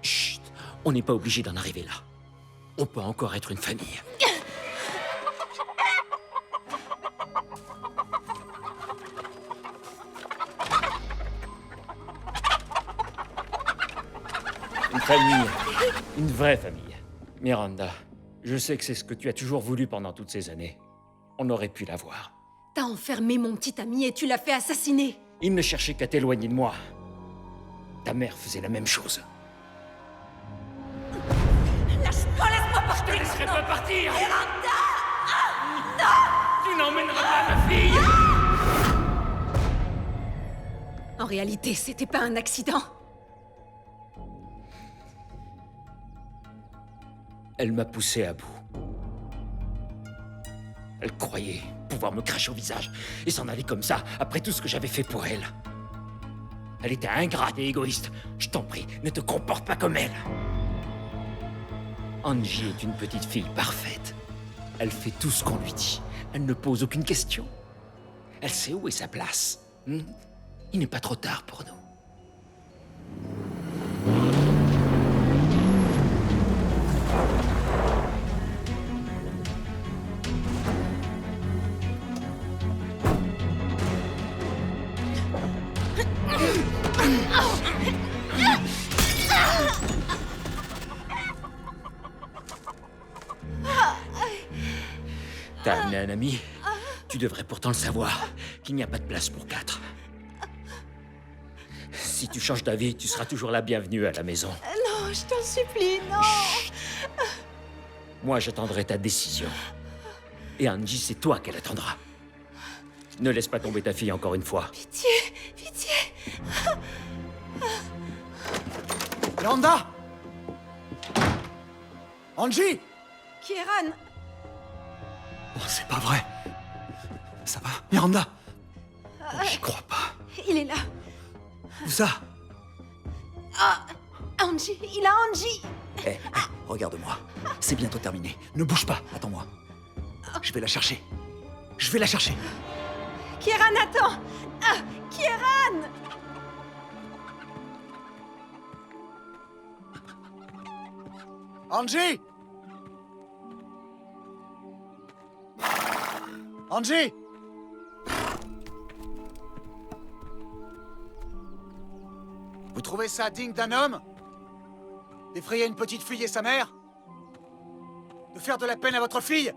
Chut. On n'est pas obligé d'en arriver là. On peut encore être une famille. Une famille. Une vraie famille. Miranda, je sais que c'est ce que tu as toujours voulu pendant toutes ces années. On aurait pu l'avoir. T'as enfermé mon petit ami et tu l'as fait assassiner. Il ne cherchait qu'à t'éloigner de moi. Ta mère faisait la même chose. Laisse-moi partir! Je te laisserai pas partir! Miranda! Non! Tu n'emmèneras pas ma fille! En réalité, c'était pas un accident. Elle m'a poussé à bout. Elle croyait pouvoir me cracher au visage et s'en aller comme ça après tout ce que j'avais fait pour elle. Elle était ingrate et égoïste. Je t'en prie, ne te comporte pas comme elle. Angie est une petite fille parfaite. Elle fait tout ce qu'on lui dit. Elle ne pose aucune question. Elle sait où est sa place. Il n'est pas trop tard pour nous. T'as amené un ami? Tu devrais pourtant le savoir, qu'il n'y a pas de place pour 4. Si tu changes d'avis, tu seras toujours la bienvenue à la maison. Non, je t'en supplie, non. Chut. Moi, j'attendrai ta décision. Et Angie, c'est toi qu'elle attendra. Ne laisse pas tomber ta fille encore une fois. Pitié, pitié. Miranda! Angie! Kieran! Oh, c'est pas vrai. Ça va, Miranda? J'y crois pas. Il est là. Où ça? Ah, Angie, il a Angie. Hé, regarde-moi. C'est bientôt terminé. Ne bouge pas, attends-moi. Je vais la chercher. Je vais la chercher. Kieran, attends. Ah, Kieran! Angie! Angie! Vous trouvez ça digne d'un homme? D'effrayer une petite fille et sa mère? De faire de la peine à votre fille?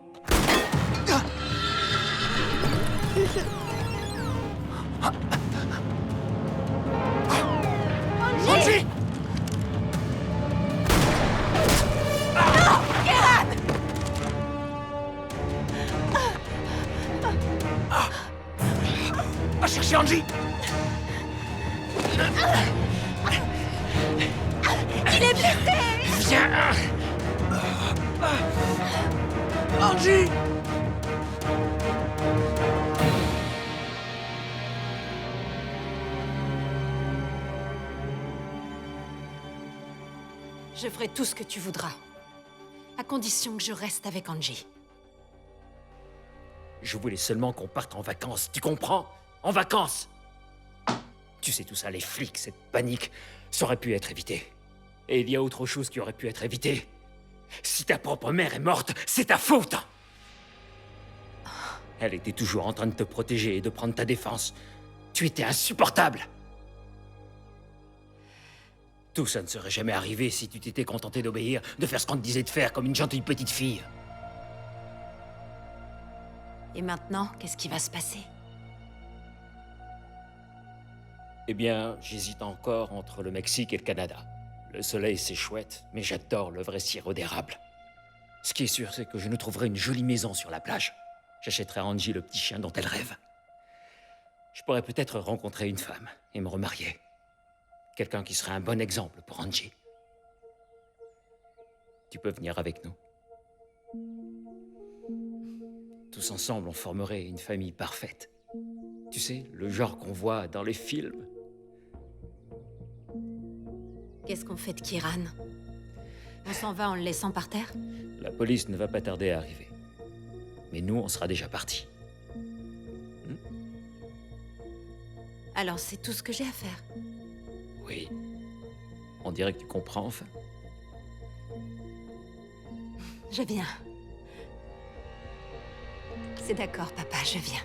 Angie! Non, Kieran! Va chercher Angie! Il est blessé! Viens! Angie! Je ferai tout ce que tu voudras. À condition que je reste avec Angie. Je voulais seulement qu'on parte en vacances, tu comprends? En vacances! Tu sais tout ça, les flics, cette panique, ça aurait pu être évité. Et il y a autre chose qui aurait pu être évité. Si ta propre mère est morte, c'est ta faute! Elle était toujours en train de te protéger et de prendre ta défense. Tu étais insupportable! Tout ça ne serait jamais arrivé si tu t'étais contenté d'obéir, de faire ce qu'on te disait de faire comme une gentille petite fille. Et maintenant, qu'est-ce qui va se passer? Eh bien, j'hésite encore entre le Mexique et le Canada. Le soleil, c'est chouette, mais j'adore le vrai sirop d'érable. Ce qui est sûr, c'est que je nous trouverai une jolie maison sur la plage. J'achèterai à Angie le petit chien dont elle rêve. Je pourrais peut-être rencontrer une femme et me remarier. Quelqu'un qui serait un bon exemple pour Angie. Tu peux venir avec nous. Tous ensemble, on formerait une famille parfaite. Tu sais, le genre qu'on voit dans les films. Qu'est-ce qu'on fait de Kieran? On s'en va en le laissant par terre? La police ne va pas tarder à arriver. Mais nous, on sera déjà partis. Alors c'est tout ce que j'ai à faire? Oui. On dirait que tu comprends, enfin. Je viens. C'est d'accord, papa, je viens.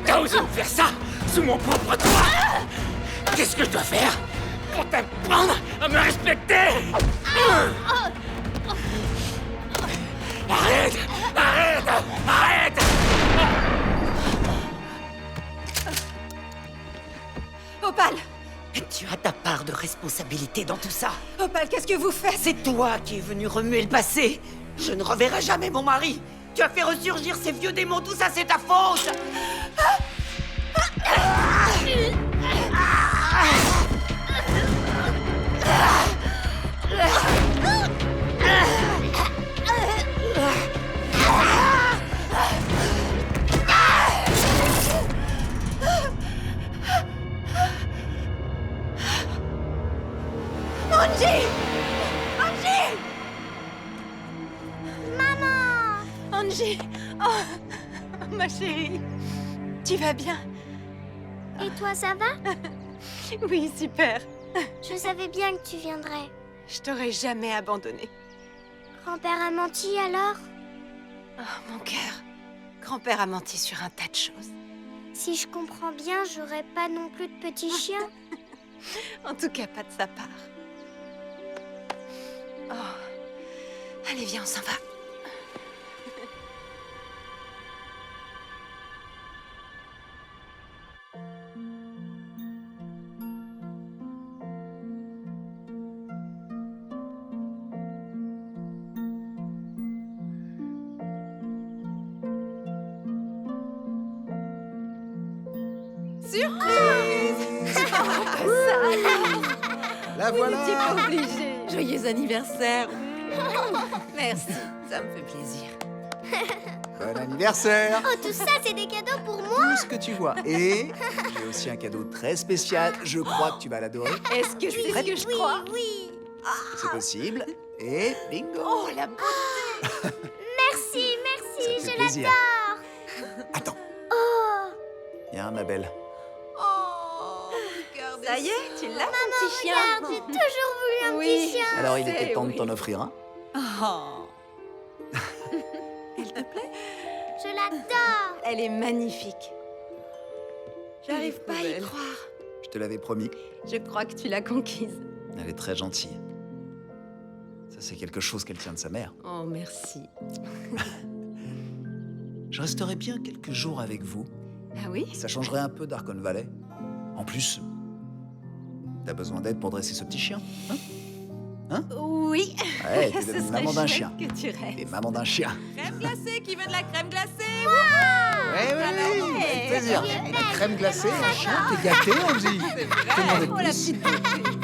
T'as osé me faire ça sous mon propre toit! Qu'est-ce que je dois faire pour t'apprendre à me respecter? Arrête! Arrête! Arrête! Opal! Tu as ta part de responsabilité dans tout ça. Opal, qu'est-ce que vous faites? C'est toi qui es venu remuer le passé. Je ne reverrai jamais mon mari. Tu as fait ressurgir ces vieux démons, tout ça c'est ta faute. Angie! Angie! Maman! Angie! Oh, ma chérie. Tu vas bien? Et toi, ça va? Oui, super. Je savais bien que tu viendrais. Je t'aurais jamais abandonné. Grand-père a menti alors? Oh, mon cœur. Grand-père a menti sur un tas de choses. Si je comprends bien, j'aurai pas non plus de petit chien? En tout cas, pas de sa part. Oh. Allez, viens, on s'en va. Surprise! La Vous voilà! n'étiez pas obligé. Joyeux anniversaire. Merci, ça me fait plaisir. Bon anniversaire! Oh, tout ça, c'est des cadeaux pour moi? Tout ce que tu vois. Et j'ai aussi un cadeau très spécial. Je crois que tu vas l'adorer. Est-ce que c'est ce que je crois? Oui. C'est possible. Et bingo! Oh, la beauté! Merci, merci, Ça me fait je plaisir. l'adore. Attends. Oh, Viens, ma belle. Oh, regardez ça y est, tu l'as, maman, ton petit chien. regarde, j'ai toujours voulu un Oui. petit chien. Alors, il sais, était temps de oui. t'en offrir un. Oh. Elle te plaît? Je l'adore. Elle est magnifique. J'arrive pas à y croire. Je te l'avais promis. Je crois que tu l'as conquise. Elle est très gentille. Ça, c'est quelque chose qu'elle tient de sa mère. Oh, merci. Je resterai bien quelques jours avec vous. Ah oui? Ça changerait un peu d'Arcon Valley. En plus, t'as besoin d'aide pour dresser ce petit chien, hein? Oui. Ouais, t'es Ce devenue serait maman d'un chouette chien. que tu restes. Et maman d'un chien. Crème glacée, qui veut de la crème glacée? Oui, avec plaisir. La crème glacée, un chien, t'es gâté, Angie. C'est T'es demandé vrai. de Oh, la plus. petite beauté.